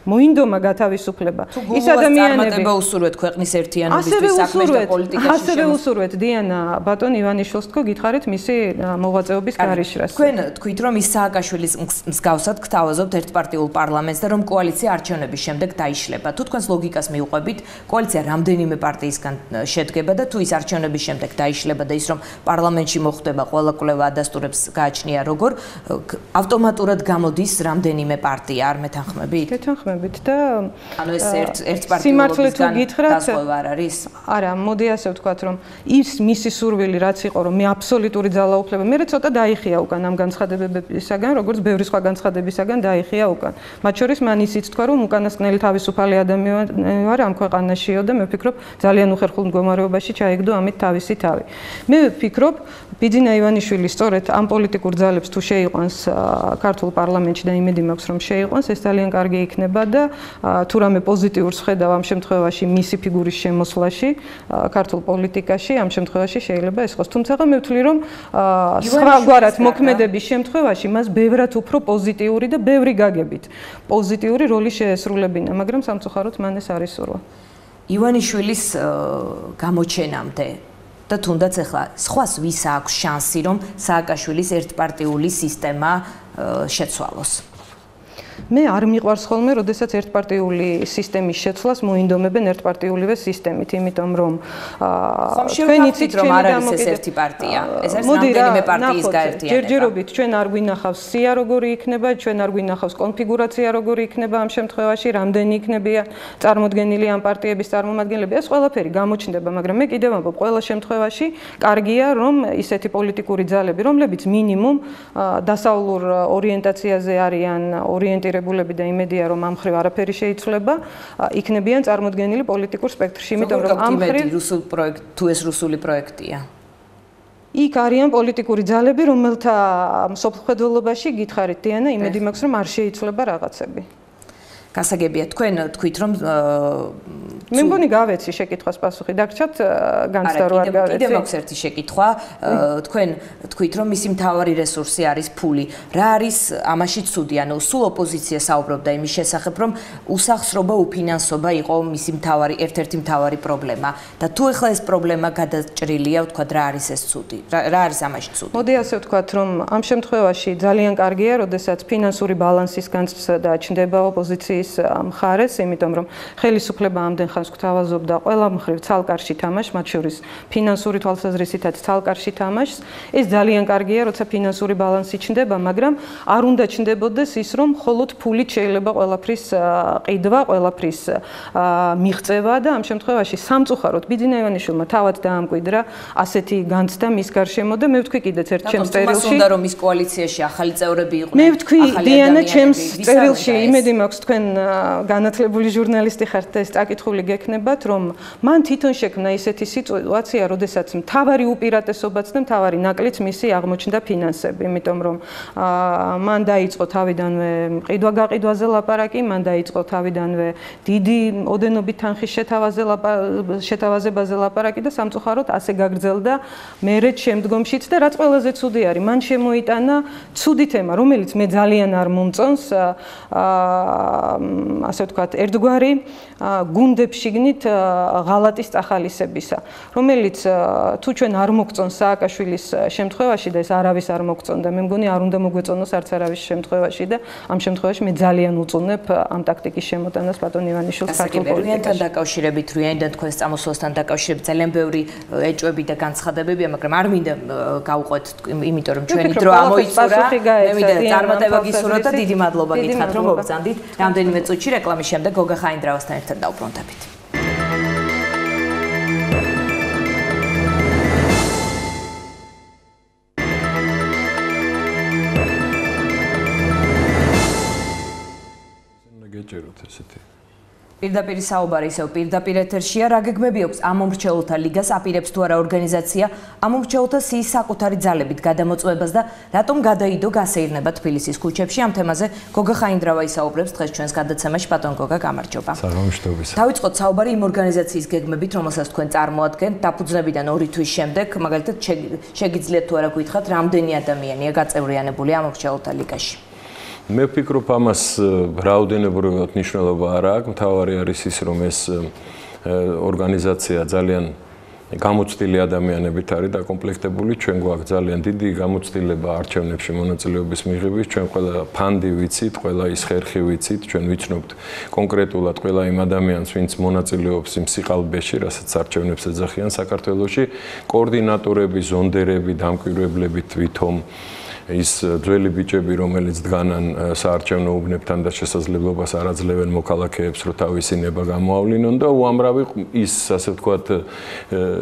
მოინდომა გათავისუფლება ის ადამიანები უსურვეთ ქვეყნის ერთიანობისთვის საქმეს და პოლიტიკაში ასევე უსურვეთ დიანა ბატონ ივანიშვილს თქო გითხარით მისი მოღვაწეობის გარიშრას თქვენ თქვით რომ ის სააკაშვილის მსგავსად გთავაზობთ ერთპარტიულ პარლამენტს და რომ კოალიცია არჩევნების შემდეგ დაიშლება თუ თქვენს ლოგიკას მიუყვებით კოალიცია რამდენიმე პარტიისგან შედგება და თუ ის არჩევნების შემდეგ დაიშლება და ის რომ პარლამენტში მოხდება ყველა კვლევა ადასტურებს გააჩნია როგორ ავტომატურად გამოდის რამდენიმე პარტია არ მეთანხმებით? მეთანხმებით და ანუ ეს ერთპარტიულობისგან დასწვევა არ არის? არა, მოდი ასე ვთქვათ რომ ის მისი სურვილი რაც იყო რომ მე აბსოლუტური ძალაუფლება მე ცოტა დაიხია უკან ამ განცხადებებისაგან როგორც ბევრი სხვა განცხადებისაგან დაიხია უკან მათ შორის მან ისიც თქვა რომ უკანასკნელი თავისუფალი ადამიანი ვარ ამ ქვეყანაშიო და მე ვფიქრობ ძალიან უხერხულ მდგომარეობაში ჩაიგდო ამით თავისი თავი მე ვფიქრობ ბიძინა ივანიშვილი სწორედ ამ პოლიტიკურ ძალებს თუ შეიყვანს ქართულ პარლამენტში და იმედი მაქვს რომ შეიყვანს ეს ძალიან კარგი იქნება და თუ რამე პოზიტიურს ხედავ ამ შემთხვევაში მისი ფიგურის შემოსვლაში ქართულ პოლიტიკაში ამ შემთხვევაში შეიძლება ეს იყოს თუმცა მე ვთვლი რომ სხვაგვარად მოქმედების შემთხვევაში მას ბევრად უფრო პოზიტიური და ბევრი გაგებით პოზიტიური როლი შეესრულებინა მაგრამ სამწუხაროდ მან ეს არ ისურვა ივანიშვილის გამოჩენამდე და თუნდაც ახლა სხვას ვის აქვს შანსი რომ სააკაშვილის ერთპარტიული სისტემა შეცვალოს მე არ მიყვარს ხოლმე, როდესაც ერთპარტიული სისტემის შეცვლას მოინდომებენ ერთპარტიულივე სისტემით, იმიტომ რომ თქვენ იცით რომ არ არის ეს ერთი პარტია, ეს არის რამდენიმე პარტიის გაერთიანება. ჯერჯერობით ჩვენ არ გვინახავს სია როგორი იქნება, ჩვენ არ გვინახავს კონფიგურაცია როგორი იქნება ამ შემთხვევაში, რამდენი იქნებია წარმოდგენილი ამ პარტიების წარმომადგენლები. ეს ყველაფერი გამოჩნდება, მაგრამ მე კიდევ ამბობ, ყველა შემთხვევაში კარგია რომ ისეთი პოლიტიკური ძალები, რომლებიც მინიმუმ დასავლურ ორიენტაციაზე არიან ორიენტირებულები და იმედია რომ ამ მხრივ არაფერი შეიცვლება, იქნებიან წარმოდგენილი პოლიტიკურ სპექტრში, იმიტომ რომ ამ მხრივ რუსულ პროექტ თუ ეს რუსული პროექტია. იქ არიან პოლიტიკური ძალები, რომელთა მსოფლმხედველობაში გითხარით დიანა, იმედი მაქვს რომ არ შეიცვლება რაღაცები. გასაგებია თქვენ თქვით რომ მე მგონი გავეცი შეკითხვას პასუხი დაგჭათ განცდა რო არ გავეცი. კიდევ მაქვს ერთი შეკითხვა. თქვენ თქვით რომ მისი მთავარი რესურსი არის ფული. რა არის ამაში ცუდი? ანუ სულ ოპოზიცია საუბრობდა იმის შესახებ რომ უსახსრობა უფინანსობა იყო მისი მთავარი ერთ-ერთი მთავარი პრობლემა და თუ ეხლა ეს პრობლემა გადაჭრილია, ვთქვათ რა არის ეს ცუდი? რა არის ამაში ცუდი? მოდი ასე ვთქვათ რომ ამ შემთხვევაში ძალიან კარგია, როდესაც ფინანსური ბალანსის განცდა ჩნდება ოპოზიციის მხარეს, იმიტომ რომ ხელისუფლება ამდენ ხანს გვთავაზობდა ყველა მხრივ ცალკარში თამაშს, მათ შორის ფინანსური თვალსაზრისითაც ცალკარში თამაშს. ეს ძალიან კარგია, როცა ფინანსური ბალანსი ჩნდება, მაგრამ არ უნდა ჩნდებოდეს ის, რომ მხოლოდ ფულით შეიძლება ყველაფრის ყიდვა, ყველაფრის მიღწევა და ამ შემთხვევაში სამწუხაროდ ბიძინა ივანიშვილმა თავად დაამკვიდრა ასეთი განცდა მის გარშემო და მე ვთქვი კიდეც ერთ ჩემს წერილში. უნდა რომ ის კოალიციაში ახალი წევრები იყვნენ. მე ვთქვი დიანა ჩემს წერილში, იმედი მაქვს თქვენ განათლებული ჟურნალისტი ხართ და ეს წაკითხული გექნებათ, რომ მან თვითონ შექმნა ისეთი სიტუაცია, როდესაც მთავარი უპირატესობაც და მთავარი ნაკლიც მისი აღმოჩნდა ფინანსები, იმიტომ რომ მან დაიწყო თავიდანვე ყიდვა-გაყიდვაზე ლაპარაკი, მან დაიწყო თავიდანვე დიდი ოდენობით თანხის შეთავაზებაზე ლაპარაკი და სამწუხაროდ ასე გაგრძელდა მერე შემდგომშიც და რაც ყველაზე ცუდი არის, მან შემოიტანა ცუდი თემა, რომელიც მე ძალიან არ მომწონს, ასე ვთქვათ, ერთგვარი გუნდებს შიგნით ღალატის წახალისებისა, რომელიც თუ ჩვენ არ მოგწონს სააკაშვილის შემთხვევაში და ეს არავის არ მოგწონდა, მე მგონი არ უნდა მოგვეწონოს არც არავის შემთხვევაში და ამ შემთხვევაში მე ძალიან უწუნებ ამ ტაქტიკის შემოტანას ბატონ ივანიშვილს ქართულ პოლიტიკაში. რუიანთან დაკავშირებით, რუიანიდან თქვენს წამოსვლასთან დაკავშირებით ძალიან ბევრი ეჭვები და განცხადებებია, მაგრამ არ მინდა გავუყვეთ, იმიტომ რომ ჩვენი დრო ამოიწურა. მე მინდა წარმატება გისურვოთ და დიდი მადლობა გითხრათ რომ მოგწანდით. რამდენიმე წუთში რეკლამის შემდეგ გოგა ხაინდრავასთან ერთად დავბრუნდებით. გეჭეროთ ესეთი პირდაპირ საუბარი ისევ პირდაპირ ეთერშია. რა გეგმები აქვს ამ მომრჩეულთა ლიგას, აპირებს თუ არა ორგანიზაცია ამ მომრჩეულთა სიის საკუთარი ძალებით გადამოწმებას და რატომ გადაიდო გასეირნება თბილისის ქუჩებში? ამ თემაზე გოგა ხაინდრავა ისაუბრებს დღეს ჩვენს გადაცემაში. ბატონ გოგა, გამარჯობა. საღამოშტობისა. დავიწყოთ საუბარი იმ ორგანიზაციის გეგმებით, რომელსაც თქვენ წარმოადგენთ. დაფუძნებიდან 2 თვის შემდეგ, მაგალითად, შეგიძლიათ თუ არა გითხრათ, რამდენი ადამიანია გაწევრიანებული ამ მომრჩეულთა ლიგაში? მე ვფიქრობ, ამას რაოდენობრივად მნიშვნელობა არ აქვს. მთავარი არის ის, რომ ეს ორგანიზაცია ძალიან გამოცდილი ადამიანებით არის დაკომპლექტებული. ჩვენ გვაქვს ძალიან დიდი გამოცდილება არჩევნებში მონაწილეობის მიღების. ჩვენ ყველა ფანდი ვიცით, ყველა ის ხერხი ვიცით, ჩვენ ვიცნობთ კონკრეტულად ყველა იმ ადამიანს, ვინც მონაწილეობს იმ სიყალბეში, რასაც არჩევნებს ეძახიან საქართველოში. კოორდინატორები, ზონდერები, დამკვირვებლები თვითონ ის ძველი ბიჭები, რომელიც დგანან საარჩევნო უბნებთან და შესაძლებლობას არ აძლევენ მოქალაქეებს, რომ თავისი ნება გამოავლინონ და უამრავი ის, ასე ვთქვათ,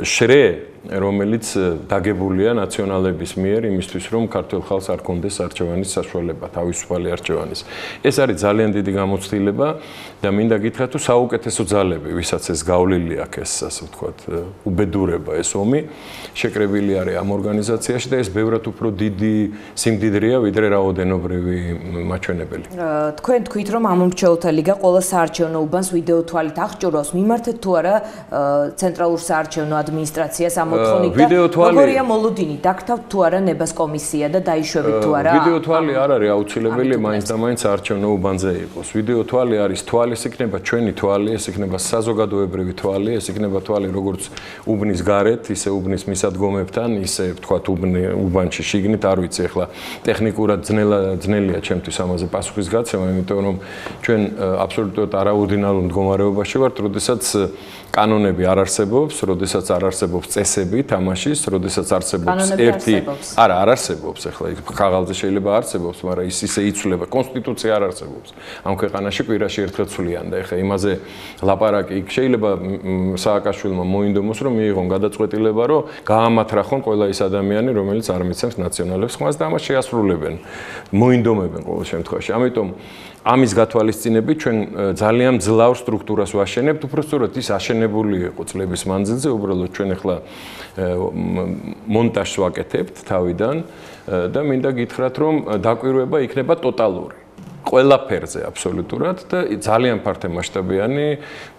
შრე, რომელიც დაგებულია ნაციონალების მიერ იმისთვის, რომ ქართულ ხალხს არ კონდეს არჩევანის საშუალება, თავისუფალი არჩევანის. ეს არის ძალიან დიდი გამოცდილება და მინდა გითხრათ, თუ საუკეთესო ძალები, ვისაც ეს გავლილი აქვს, ეს ასე ვთქვათ, უბედურება, ეს ომი შეკრებილი არის ამ ორგანიზაციაში და ეს ბევრად უფრო დიდი სიმდიდრეა, ვიდრე რაოდენობრივი მაჩვენებელი. თქვენ თქვით, რომ ამ მომრჩეულთა ლიგა ყველა საარჩევნო უბანს ვიდეო თვალით აღჭურავს. მიმართეთ თუ არა ცენტრალურ საარჩევნო ადმინისტრაციას ვიდეო თვალი როგორია მოლოდინი? დაგთავთ თუ არა ნებას კომისია და დაიშვებით თუ არა? ვიდეო თვალი არ არის აუცილებელი, მაინც და მაინც არჩევნო უბანზე იყოს. ვიდეო თვალი არის თვალი, ეს იქნება ჩვენი თვალი, ეს იქნება საზოგადოებრივი თვალი, ეს იქნება თვალი როგორც უბნის გარეთ, ისე უბნის მისადგომებთან, ისე ვთქვათ უბანში შიგნით, არ ვიცი ახლა ტექნიკურად ძნელია ჩემთვის ამაზე პასუხის გაცემა, იმიტომ რომ ჩვენ აბსოლუტურად არაორდინარულ მდგომარეობაში ვართ, როდესაც კანონები არ არსებობს, როდესაც არ არსებობს წესები თამაშის, როდესაც არსებობს ერთი არა არ არსებობს, ახლა ხაღალზე შეიძლება არსებობს, მაგრამ ის ისე იცვლება, კონსტიტუცია არ არსებობს. ამ ქვეყანაში კვირაში ერთხელ ცვლიან და ახლა იმაზე ლაპარაკი შეიძლება სააკაშვილმა მოინდომოს, რომ მიიღონ გადაწყვეტილება, რომ გაამათრახონ ყველა ის ადამიანი, რომელიც არ მიცემს ნაციონალებს ხმას და ამას შეასრულებენ. მოინდომებენ ყოველ შემთხვევაში. ამიტომ ამის გათვალისწინებით ჩვენ ძალიან ძლავ სტრუქტურას ვაშენებთ, უბრალოდ ის აშენებული იყო წლების მანძილზე, უბრალოდ ჩვენ ახლა მონტაჟს ვაკეთებთ თავიდან და მინდა გითხრათ, რომ დაკვირვება იქნება ტოტალური. ყველაფერზე აბსოლუტურად და ძალიან ფართომასშტაბიანი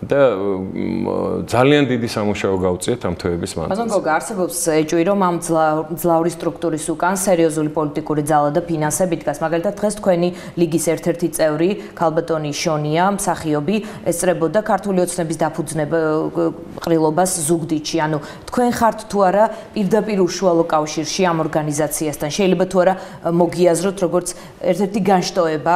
და ძალიან დიდი სამუშაო გავუწიეთ ამ თვეების მანძილზე. ბატონ გოგა, არსებობს ეჭვი, რომ ამ ძლავრი სტრუქტურის უკან სერიოზული პოლიტიკური ძალა და ფინანსები დგას. მაგალითად, დღეს თქვენი ლიგის ერთ-ერთი წევრი, ქალბატონი შონია, მსახიობი, ესწრებოდა ქართული ოცნების ყრილობას ზუგდიდში. ანუ თქვენ ხართ თუ არა პირდაპირ უშუალო კავშირში ამ ორგანიზაციასთან? შეიძლება თუ არა მოგიაზროთ როგორც ერთ-ერთი განშტოება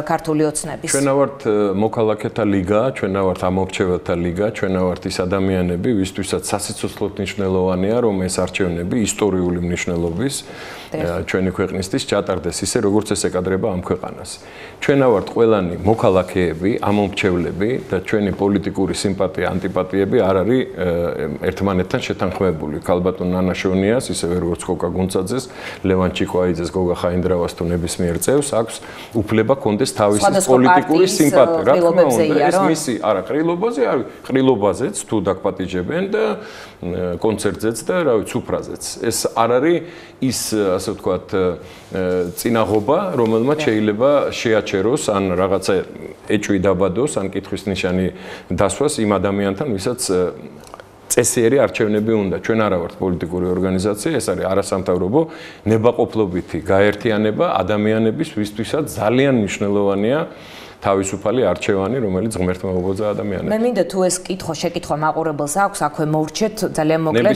ქართული ოცნების. ჩვენ ვართ მოქალაქეთა ლიგა, ჩვენ ვართ ამომრჩეველთა ლიგა, ჩვენ ვართ ის ადამიანები, ვისთვისაც სასიცოცხლოდ მნიშვნელოვანია, რომ ეს არჩევნები ისტორიული მნიშვნელობის ჩვენი ქვეყნისთვის ჩატარდეს ისე, როგორც ეს ეკადრება ამ ქვეყანას. ჩვენ ვართ ყველანი მოქალაქეები, ამომრჩევლები და ჩვენი პოლიტიკური სიმპათია, ანტიპათიები არ არის ერთმანეთთან შეთანხმებული. ქალბატონ ნანა შონიას, ისევე როგორც გოგა გუნცაძეს, ლევან ჩიკვაიძეს, გოგა ხაინდრავას თუ ნებისმიერ წევს აქვს უფლება კონდეს თავისი პოლიტიკური სიმპათია. რა თქმა უნდა, ეს მისი არა ყრილობაზე, არის ყრილობაზეც თუ დაგპატიჟებენ და კონცერტზეც და რა ვიცი, სუფრაზეც. ეს არ არის ის, ასე ვთქვათ, წინაღობა, რომელმაც შეიძლება შეაჩეროს ან რაღაცა ეჭვი დაბადოს, ან კითხვის ნიშანი დასვას იმ ადამიანთან, ვისაც წესიერი არჩევნები უნდა. ჩვენ არა ვართ პოლიტიკური ორგანიზაცია, ეს არის არასამთავრობო ნებაყოფლობითი გაერთიანება ადამიანების, ვისთვისაც ძალიან მნიშვნელოვანია თავისუფალი არჩევანი, რომელიც ღმერთმა უბოძა ადამიანებს. მე მინდა თუ ეს შეკითხვა მაყურებელს აქვს, აქვე მოვრჩეთ ძალიან მოკლედ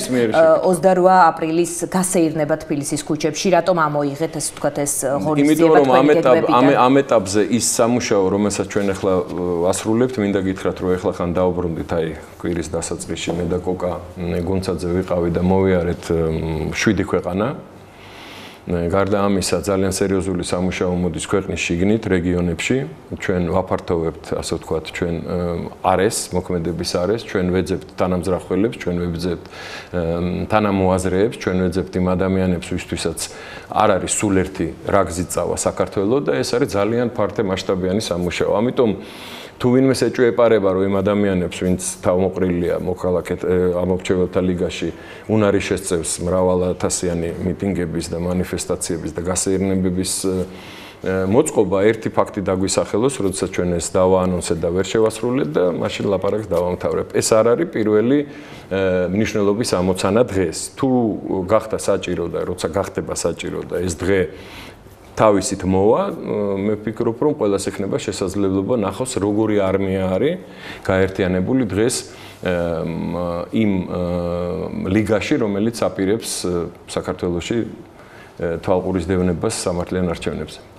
28 აპრილის გასეირნება თბილისის ქუჩებში, რატომ ამოიღეთ ეს ვთქვათ ეს ღონისძიება? იმიტომ რომ ამ ეტაპზე ის სამუშაო, რომელსაც ჩვენ ახლა ასრულებთ, მინდა გითხრათ, რომ ახლა ხან დაუბრუნდით აი კვირის დასაწყისში მე და კოკა გუნცაძე ვიყავი და მოვიარეთ 7 ქვეყანა. გარდა ამისა ძალიან სერიოზული სამუშაო მოდის ქვეყნის შიგნით, რეგიონებში. ჩვენ ვაფართოვებთ, ასე ვთქვათ, ჩვენ არეს, მოქმედების არეს, ჩვენ ვეძებთ თანამძრახველებს, ჩვენ ვეძებთ თანამოაზრეებს, ჩვენ ვეძებთ იმ ადამიანებს, ვისთვისაც არ არის სულ ერთი რა გზით წავა საქართველო და ეს არის ძალიან ფართო მასშტაბიანი სამუშაო. ამიტომ თუ ვინმე ეჭვეპარება რომ იმ ადამიანებს ვინც თავმოყრილია მოქალაქეთა ამორჩეველთა ლიგაში უნარი შესწევს მრავალათასიანი მიტინგების და მანიფესტაციების და გასეირნებების მოწყობა ერთი ფაქტი დაგვისახელოს, როდესაც ჩვენ ეს დავაანონსეთ და ვერ შევასრულეთ და მაშინ ლაპარაკს დავამთავრებ. ეს არ არის პირველი მნიშვნელობის ამოცანა დღეს. თუ გახდა საჭირო და როცა გახდება საჭირო და ეს დღე თავისით მოვა, მე ვფიქრობ, რომ ყველას ექნება შესაძლებლობა ნახოს, როგორი არმია არის გაერთიანებული დღეს იმ ლიგაში, რომელიც აპირებს საქართველოში თვალყურის დევნებას სამართლიან არჩევნებზე.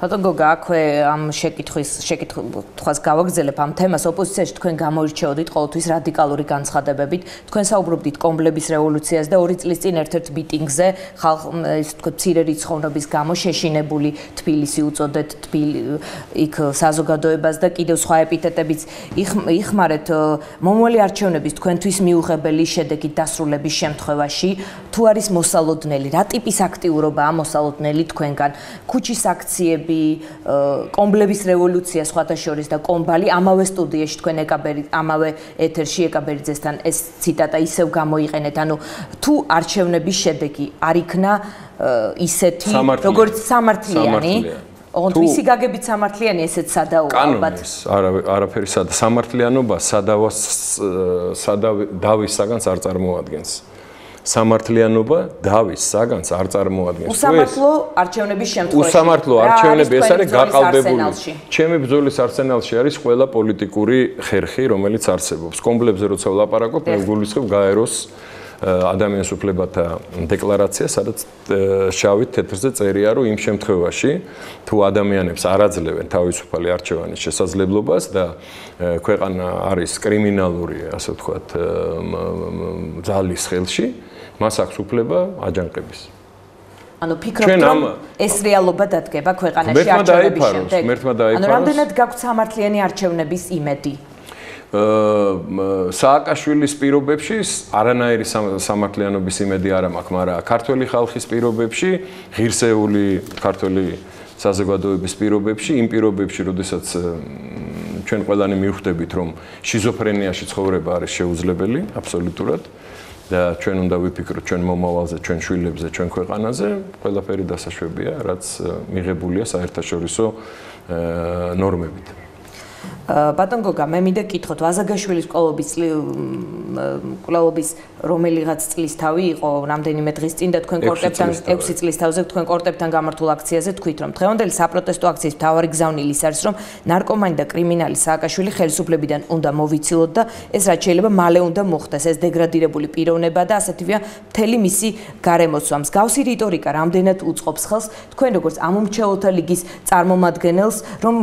ბატონ გოგა, აქვე ამ შეკითხვას გავაგრძელებ ამ თემას. ოპოზიციაში თქვენ გამოირჩეოდით ყოველთვის რადიკალური განცხადებებით. თქვენ საუბრობდით კომბლების რევოლუციას და 2 წლის წინ ერთ-ერთ მიტინგზე ისე თქვა მცირე რიცხოვნობის გამო შეშინებული თბილისი უწოდეთ იქ საზოგადოებას და კიდევ სხვა ეპითეტებიც იხმარეთ მომავალი არჩევნების თქვენთვის მიუღებელი შედეგით დასრულების შემთხვევაში თუ არის მოსალოდნელი, რა ტიპის აქტიურობაა მოსალოდნელი თქვენგან? ქუჩის აქციები, კომბლების რევოლუცია სხვათა შორის და კომბალი ამავე სტუდიაში თქვენ ამავე ეთერში ეკაბერიძესთან ეს ციტატა ისევ გამოიყენეთ. ანუ თუ არჩევნების შედეგი არ იქნა ისეთი როგორც სამართლიანი, ოღონდ ვისი გაგებით სამართლიანი ესეც სადაო ალბათ. კანონის არაფერი სამართლიანობა დავის საგანს არ წარმოადგენს. სამართლიანობა დავის საგანს არ წარმოადგენს. უსამართლო არჩევნების შემთხვევაში. უსამართლო არჩევნები ეს არის გაყალბებული. ჩემი ბრძოლის არსენალში არის ყველა პოლიტიკური ხერხი, რომელიც არსებობს. კომბლებზე როცა ვლაპარაკობ, მე ვგულისხმობ გაეროს ადამიანის უფლებათა დეკლარაცია, სადაც შავით თეთრზე წერია, რომ იმ შემთხვევაში თუ ადამიანებს არ აძლევენ თავისუფალი არჩევანის შესაძლებლობას და ქვეყანა არის კრიმინალური, ასე ვთქვათ, ძალის ხელში, მას აქვს უფლება აჯანყების. ანუ ფიქრობთ, რომ ეს რეალობა დადგება ქვეყანაში არჩევნების შემდეგ? ანუ რამდენად გაქვთ სამართლიანი არჩევნების იმედი? სააკაშვილის პირობებში არანაირი სამართლიანობის იმედი არ მაქვს, მაგრამ ქართველი ხალხის პირობებში, ღირსეული ქართველი საზოგადოების პირობებში, იმ პირობებში, როდესაც ჩვენ ყველანი მივხვდებით, რომ შიზოფრენიაში ცხოვრება არის შეუძლებელი, აბსოლუტურად და ჩვენ უნდა ვიფიქროთ ჩვენ მომავალზე, ჩვენ შვილებზე, ჩვენ ქვეყანაზე, ყველაფერი დასაშვებია, რაც მიღებულია საერთაშორისო ნორმებით. ბატონ გოგა, მე მინდა გითხოთ, ვაზაგაშვილის კვლევობის რომელიღაც წლის თავი იყო რამდენიმე დღის წინ და თქვენ კორტებთან 6 წლის თავზე თქვენ კორტებთან გამართულ აქციაზე თქვით, რომ დღევანდელი საპროტესტო აქციის მთავარი გზავნილი ის არის, რომ ნარკომანი და კრიმინალი სააკაშვილი ხელისუფლებიდან უნდა მოვიცილოთ და ეს რაც შეიძლება მალე უნდა მოხდეს, ეს დეგრადირებული პიროვნება და ასეთივე მთელი მისი გარემოცვა. მსგავსი რიტორიკა რამდენად უწყობს ხელს თქვენ როგორც ამომრჩეველთა ლიგის წარმომადგენელს, რომ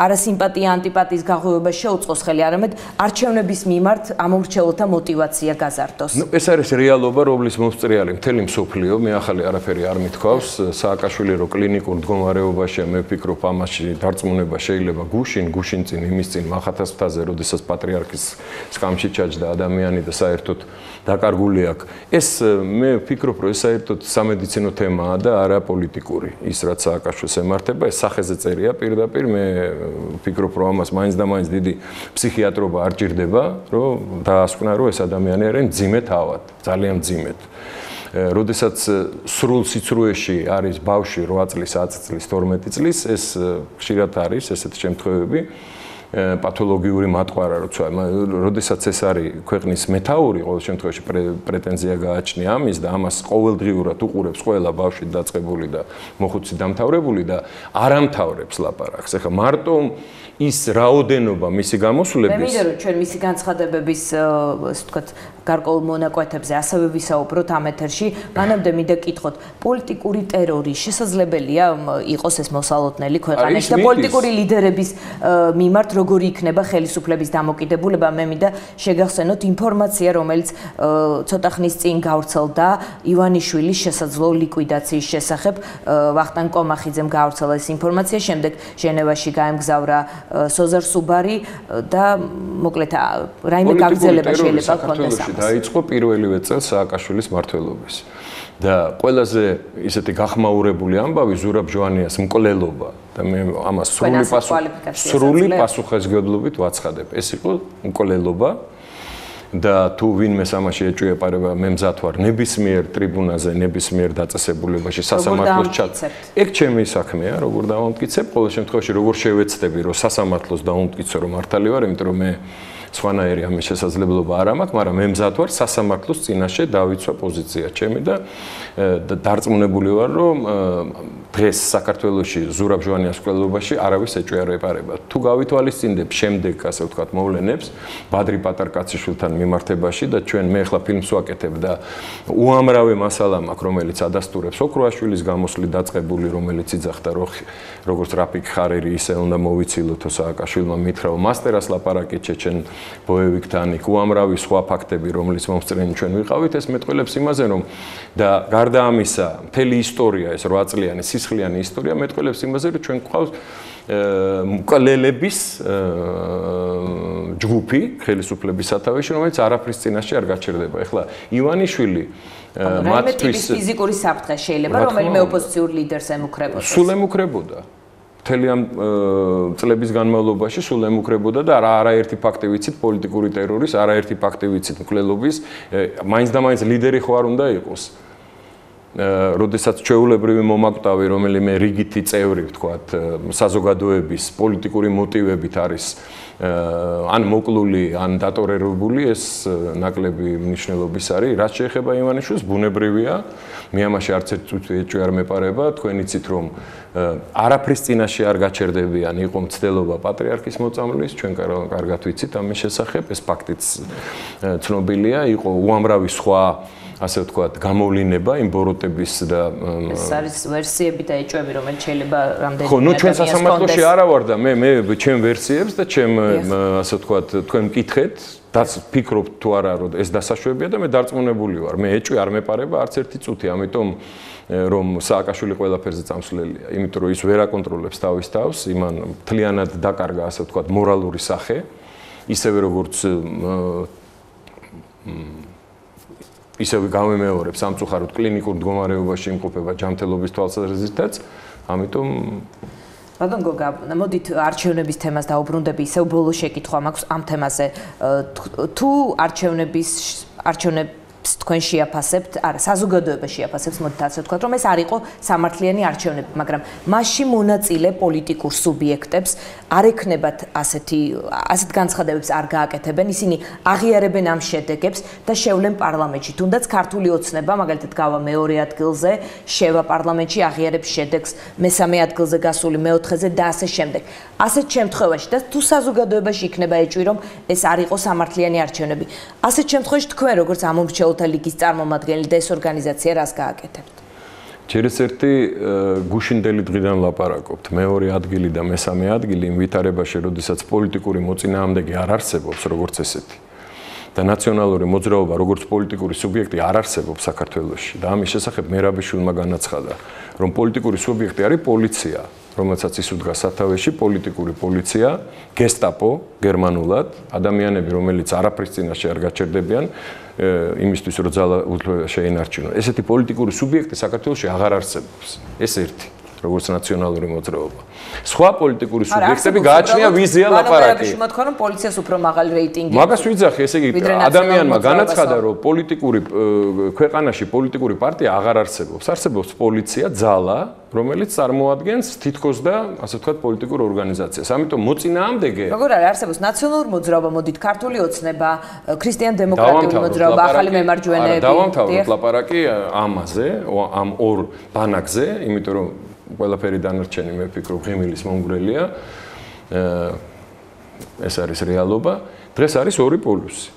არასიმპათია ანტიპათიის გაღვივება შეუწყოს ხელი, არამედ არჩევნების მიმართ ამომრჩეველთა мотиваცია გაზარდოს. ეს არის რეალობა, რომლის მოსწრიალი მთელი მსოფლიო, მე ახალი არაფერი არ მithქვავს. სააკაშვილი რო კლინიკურ მდგომარეობაშია, მე ვფიქრობ, ამაში დარწმუნება შეიძლება გუშინ წინ იმის წინ მახათას მთაზე, როდესაც პატრიარქის სკამში ჩაჯდა ადამიანი და საერთოდ დაკარგული აქვს. ეს მე ვფიქრობ, რომ ეს საერთოდ სამედიცინო თემაა და არა პოლიტიკური. ის რაც სააკაშვილს ემართება, ეს სახეზე წერია პირდაპირ, მე ვფიქრობ, რომ ამას მაინც და მაინც დიდი ფსიქიატრობა არ ჭირდება, რომ დაასკვნა, რომ ეს ადამიანი არის მძიმე თავად, ძალიან მძიმედ. როდესაც სრულ სიცრუეში არის ბავშვი 8 წლის, 10 წლის, 12 წლის, ეს ხშირად არის ესეთი შემთხვევები. პათოლოგიური მატყარა, როდესაც ეს არის ქვეყნის მეთაური, ყოველ შემთხვევაში პრეტენზია გააჩნია ამის და ამას ყოველდღიურად უყურებს ყველა ბავშვი დაწყებული და მოხუცი დამთავრებული და არ ამთავრებს ლაპარაკს. ეხლა მარტო ის რაოდენობა მისი გამოსვლების. მე მინდა რომ ჩვენ მისი განცხადებების, ასე ვთქვათ, გარკვეულ მონაკვეთებზე ასევე ვისაუბროთ ამ ეთერში. მანამდე მინდა გითხოთ, პოლიტიკური ტერორი შესაძლებელია იყოს ეს მოსალოდნელი ქვეყანაში და პოლიტიკური ლიდერების მიმართ როგორი იქნება ხელისუფლების დამოკიდებულება? მე მინდა შეგახსენოთ ინფორმაცია, რომელიც ცოტა ხნის წინ გავრცელდა ივანიშვილის შესაძლო ლიკვიდაციის შესახებ. ვახტანგ კომახიძემ გავრცელა ეს ინფორმაცია, შემდეგ ჟენევაში გაემგზავრა სოზარ სუბარი და მოკლედ რაიმე გაგრძელება შეიძლება ქონდეს ამას. დაიწყო პირველივე წელს სააკაშვილის მმართველობის. და ყველაზე ისეთი გახმაურებული ამბავი ზურაბ ჟვანიას მკვლელობა და მე ამას სრული პასუხისმგებლობით ვაცხადებ. ეს იყო მკვლელობა და თუ ვინმე ამაში ეჭვიეპარება მე მზად ვარ ნებისმიერ ტრიბუნაზე, ნებისმიერ დაწესებულებაში სასამართლოს ჩატ. ეგ ჩემი საქმეა, როგორ დავამტკიცებ, ყოველ შემთხვევაში როგორ შევეცდები, რომ სასამართლოს დავამტკიცო, რომ მართალი ვარ, იმიტომ რომ მე სხვანაირი ამის შესაძლებლობა არ მაქვს, მაგრამ მე მზად ვარ სასამართლოს წინაშე დავიცვა პოზიცია ჩემი და დარწმუნებული ვარ, რომ დღეს საქართველოში ზურაბ ჟვანიას მკვლელობაში არავის ეჭვი არ ეპარება. თუ გავითვალისწინდებ შემდეგ, ასე ვთქვათ, მოვლენებს ბადრი პატარკაციშვილთან მიმართებაში და ჩვენ მე ახლა ფილმს ვაკეთებ და უამრავი მასალა მაქვს, რომელიც ადასტურებს ოქროაშვილის გამოსვლით დაწყებული, რომელიც იძახდა, როგორც რაფიკ ხარერი ისე უნდა მოვიცილოთო სააკაშვილმა მითხრა, მასტერას ლაპარაკი ჩეჩენ ბოევიკთან, უამრავი სხვა ფაქტები, რომლის მომსწრენი ჩვენ ვიყავით, ეს მეტყველებს იმაზე, რომ და გარდა ამისა, მთელი ისტორია, ეს 8 წლიანი სისხლიანი ისტორია მეტყველებს იმაზე, რომ ჩვენ გვყავს მკვლელების ჯგუფი ხელისუფლების სათავეში, რომელიც არაფრის წინაშე არ გაჩერდება. ეხლა ივანიშვილი მათთვის ფიზიკური საფრთხე შეიძლება რომელიმე ოპოზიციურ ლიდერს ემუქრებოდა. სულ ემუქრებოდა. მთელი ამ წლების განმავლობაში სულ ემუქრებოდა და არაერთი ფაქტი ვიცით პოლიტიკური ტერორის, არაერთი ფაქტი ვიცით მკვლელობის, მაინც და მაინც ლიდერი ხო არ უნდა იყოს. როდესაც ჩვეულებრივი მომაკვდავი, რომელიმე რიგითი წევრი, ვთქვათ, საზოგადოების პოლიტიკური მოტივებით არის ან მოკლული, ან დატორერებული, ეს ნაკლები მნიშვნელობის არის. რაც შეეხება ივანიშვილს, ბუნებრივია, მე ამაში არც ერთ ეჭვი არ მეპარება, თქვენ იცით რომ არაფრის წინაშე არ გაჩერდებიან, იყო მცდელობა პატრიარქის მოწამვლის, ჩვენ კარგად ვიცით ამის შესახებ, ეს ფაქტიც ცნობილია, იყო უამრავი სხვა ასე ვთქვათ, გამოვლინება იმ ბოროტების და ეს არის ვერსიები და ეჭვები, რომელიც შეიძლება რამდენიმე ხო, ნუ ჩვენ სასამართლოში არა ვარ და მე ჩემ ვერსიებს და ჩემ ასე ვთქვათ, თქვენ მკითხეთ, ფიქრობთ თუ არა, რომ ეს დასაშვებია და მე დარწმუნებული ვარ. მე ეჭვი არ მეპარება არც ერთი წუთი, ამიტომ რომ სააკაშვილი ყველაფერზე წამსვლელია, იმიტომ რომ ის ვერ აკონტროლებს თავის თავს, იმან მთლიანად დაკარგა, ასე ვთქვათ, მორალური სახე, ისევე როგორც ისევ გამემეორებს სამწუხაროდ კლინიკურ მდგომარეობაში იმყოფება ჯანმრთელობის თვალსაზრისითაც, ამიტომ ბატონ გოგა, მოდით არჩევნების თემას დაუბრუნდები, ისევ ბოლო შეკითხვა მაქვს ამ თემაზე. თუ არჩევნებს თქვენ შეაფასებთ, არა, საზოგადოება შეაფასებს, მოდით ასე ვთქვათ, რომ ეს არ იყო სამართლიანი არჩევნები, მაგრამ მასში მონაწილე პოლიტიკურ სუბიექტებს არ ექნებათ ასეთ განცხადებებს არ გააკეთებენ, ისინი აღიარებენ ამ შედეგებს და შევლენ პარლამენტში. თუნდაც ქართული ოცნება, მაგალითად, გავა მეორე ადგილზე, შევა პარლამენტში, აღიარებს შედეგს მესამე ადგილზე გასული, მეოთხეზე და ასე შემდეგ. ასეთ შემთხვევაში და თუ საზოგადოებაში იქნება ეჭვი, რომ ეს არ იყო სამართლიანი არჩევნები, ასეთ შემთხვევაში თქვენ როგორც ამომრჩეველთა ლიგის წარმომადგენელი და ეს ორგანიზაცია რას გააკეთებთ? ჯერ ერთი გუშინდელი დღიდან ლაპარაკობთ. მეორე ადგილი და მესამე ადგილი იმ ვითარებაში, როდესაც პოლიტიკური მოწინააღმდეგე არ არსებობს, როგორც ესეთი. და ნაციონალური მოძრაობა, როგორც პოლიტიკური სუბიექტი არ არსებობს საქართველოში. და ამის შესახებ მერაბიშვილმა განაცხადა, რომ პოლიტიკური სუბიექტი არის პოლიცია, რომელსაც ის უდგას სათავეში, პოლიტიკური პოლიცია, გესტაპო გერმანულად, ადამიანები, რომელიც არაფრის წინაშე არ გაჩერდებიან, იმისთვის რომ ძალა შეინარჩუნონ. ესეთი პოლიტიკური სუბიექტი საქართველოში აღარ არსებობს. ეს ერთი, როგორც ნაციონალური მოძრაობა. სხვა პოლიტიკური სუბიექტები გააჩნია ვიზია ლაპარაკი. მაგრამ თქვა რომ პოლიციას უფრო მაღალი რეიტინგი. მაგას ვიძახი, ესე იგი ადამიანმა განაცხადა, რომ ქვეყანაში პოლიტიკური პარტია აღარ არსებობს. არსებობს პოლიცია, ძალა, რომელიც წარმოადგენს თითქოს და ასე ვთქვათ პოლიტიკურ ორგანიზაციას. ამიტომ მოწინააღმდეგე როგორ არის არსებობს ნაციონალური მოძრაობა, მოდით ქართული ოცნება, ქრისტიან-დემოკრატიული მოძრაობა, ახალი მემარჯვენეები. დავამთავროთ ლაპარაკი ამაზე, ამ ორ ბანაკზე, იმიტომ რომ ყველაფერი დანარჩენი მე ვფიქრობ ღიმილის მომგვრელია. ეს არის რეალობა. დღეს არის ორი პოლუსი.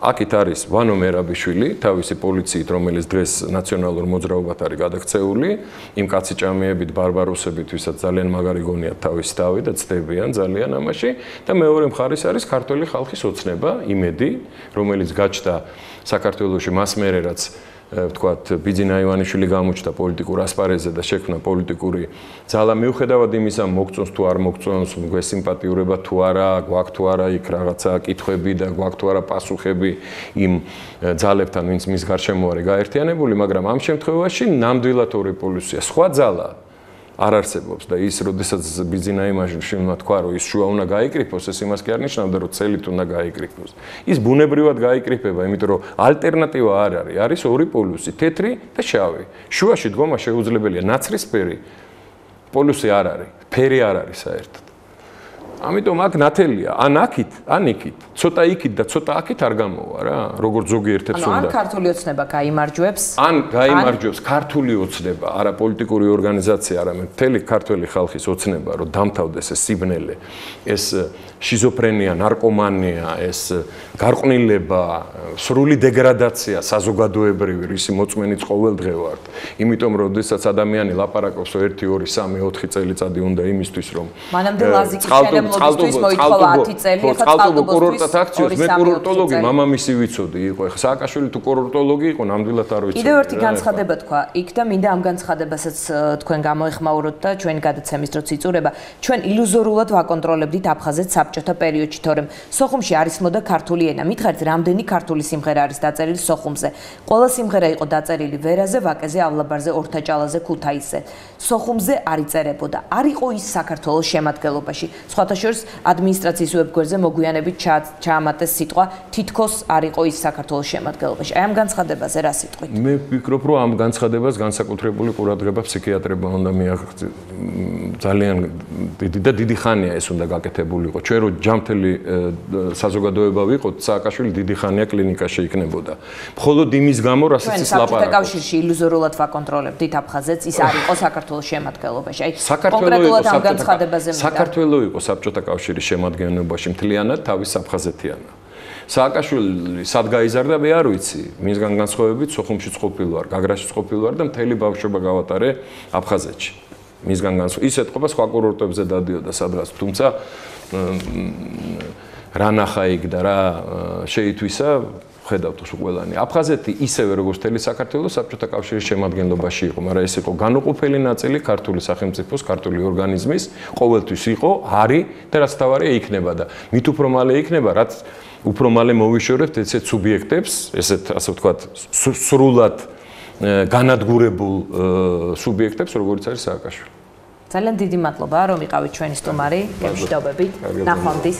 აქეთ არის ვანო მერაბიშვილი, თავისი პოლიციით, რომელიც დღეს ნაციონალურ მოძრაობად არის გადაქცეული, იმ კაციჭამიებით, ბარბაროსებით, ვისაც ძალიან მაგარი გონიათ თავისი თავი და ცდებიან ძალიან ამაში და მეორე მხარეს არის ქართველი ხალხის ოცნება, იმედი, რომელიც გაჩნდა საქართველოში მას მერე რაც ვთქვათ, ბიძინა ივანიშვილი გამოჩნდა პოლიტიკურ ასპარეზზე და შექმნა პოლიტიკური ძალა მიუხედავად იმისა, მოგწონს თუ არ მოგწონს, გვესიმპათიურება თუ არა, გვაქვს თუ არა იქ რაღაცა კითხვები და გვაქვს თუ არა პასუხები იმ ძალებთან, ვინც მის გარშემო არის გაერთიანებული, მაგრამ ამ შემთხვევაში ნამდვილად ორი პოლუსია. სხვა ძალა არ არსებობს და ის, როდესაც ბიძინა ივანიშვილმა თქვა, რომ ის შუა უნდა გაიკრიფოს, ეს იმას კი არ ნიშნავდა, რომ წელით უნდა გაიკრიფოს. ის ბუნებრივად გაიკრიფება, იმიტომ რომ ალტერნატივა არ არის. არის ორი პოლუსი, თეთრი და შავი. შუაში დგომა შეუძლებელია, ნაცრისფერი პოლუსი არ არის, ფერი არ არის საერთოდ. ამიტომ აქ ნათელია, ან აქით, ან იქით, ცოტა იქით და ცოტა აქით არ გამოვა რა, როგორც ზოგიერთებს უნდა. ან ქართული ოცნება გაიმარჯვებს? ან გაიმარჯვებს ქართული ოცნება, არა პოლიტიკური ორგანიზაცია, არამედ მთელი ქართველი ხალხის ოცნება, რომ დამთავრდეს ეს სიბნელე, ეს შიზოფრენია, ნარკომანია, ეს გარყვნილება, სრული დეგრადაცია საზოგადოებრივი, რისი მოწმენიც ყოველდღე ვართ. იმიტომ რომ როდესაც ადამიანი ლაპარაკობს 1 2 3 4 წელიწადი უნდა იმისთვის, რომ მანამდე ლაზიკის მშენებლობისთვის მოითხოვა 10 წელი, ახლა წყალტუბოს აქციებს მე კურორტოლოგი მამამისი ვიცოდი იყო. ეხლა სააკაშვილი თუ კურორტოლოგი იყო, ნამდვილად არ ვიცოდი. კიდევ ერთი განცხადება თქვა იქ და მინდა ამ განცხადებასაც თქვენ გამოეხმაუროთ და ჩვენი გადაცემის დროს იწურება. ჩვენ ილუზორულად ვაკონტროლებდით აფხაზეთს საბჭოთა პერიოდში, თორემ სოხუმში არის მოდა ქართული ენა. მითხარით, რამდენი ქართული სიმღერა არის დაწერილი სოხუმზე? ყველა სიმღერა იყო დაწერილი ვერაზე, ვაკეზე,ავლაბარზე, ორთაჭალაზე, ქუთაისზე. სოხუმზე არ იწერებოდა. არ იყო ის საქართველოს შემადგენლობაში. სხვათა შორის ადმინისტრაციის ვებგვერდზე მოგვიანებით ჩაამატეს სიტყვა თითქოს არ იყო ის საქართველოს შემადგენლობაში. აი ამ განცხადებაზე რა სიტყვით? მე ვფიქრობ, რომ ამ განცხადებას განსაკუთრებული ყურადღება ფსიქიატრებმა უნდა მიაღწიოს. ძალიან დიდი ხანია ეს უნდა გაკეთებულიყო. ჩვენ რო ჯამთელი საზოგადოება ვიყოთ, სააკაშვილი დიდი ხანია კლინიკაში იქნებოდა. მხოლოდ იმის გამო, რასაც ის ლაპარაკობს. საბჭოთა კავშირში ილუზორულად ვაკონტროლებდით აფხაზეთს, ის არ იყო საქართველოს შემადგენლობაში. აი კონკრეტულად ამ განცხადებაზე მინდა. საქართველო იყო საბჭოთა კავშირის შემადგენლობაში მთლიანად თავის აფხაზეთიანა. სააკაშვილი სად გაიზარდა, მე არ ვიცი. მისგან განსხვავებით, სოხუმშიც ყოფილი ვარ, გაგრაშიც ყოფილი ვარ და მთელი ბავშვობა გავატარე აფხაზეთში. მისგან განსხვავებით, ის ეთყობა სხვა კურორტებზე დადიოდა სადღაც, თუმცა რა ნახა იქ და რა შეითვისა, ხედავთ უსო ყველანი. აფხაზეთი ისევე როგორც მთელი საქართველოს საბჭოთა კავშირის შემადგენლობაში იყო, მაგრამ ეს იყო განუყოფელი ნაწილი ქართული სახელმწიფოს, ქართული ორგანიზმის, ყოველთვის იყო, არის და რაც თავარია იქნება და მით უფრო მალე იქნება, რაც უფრო მალე მოვიშორებთ ესეთ სუბიექტებს, ესეთ ასე ვთქვათ, სრულად განადგურებულ სუბიექტებს, როგორც არის სააკაშვილი. ძალიან დიდი მადლობა, რომ იყავით ჩვენი სტუმარი, გემშვიდობებით. ნახვამდის.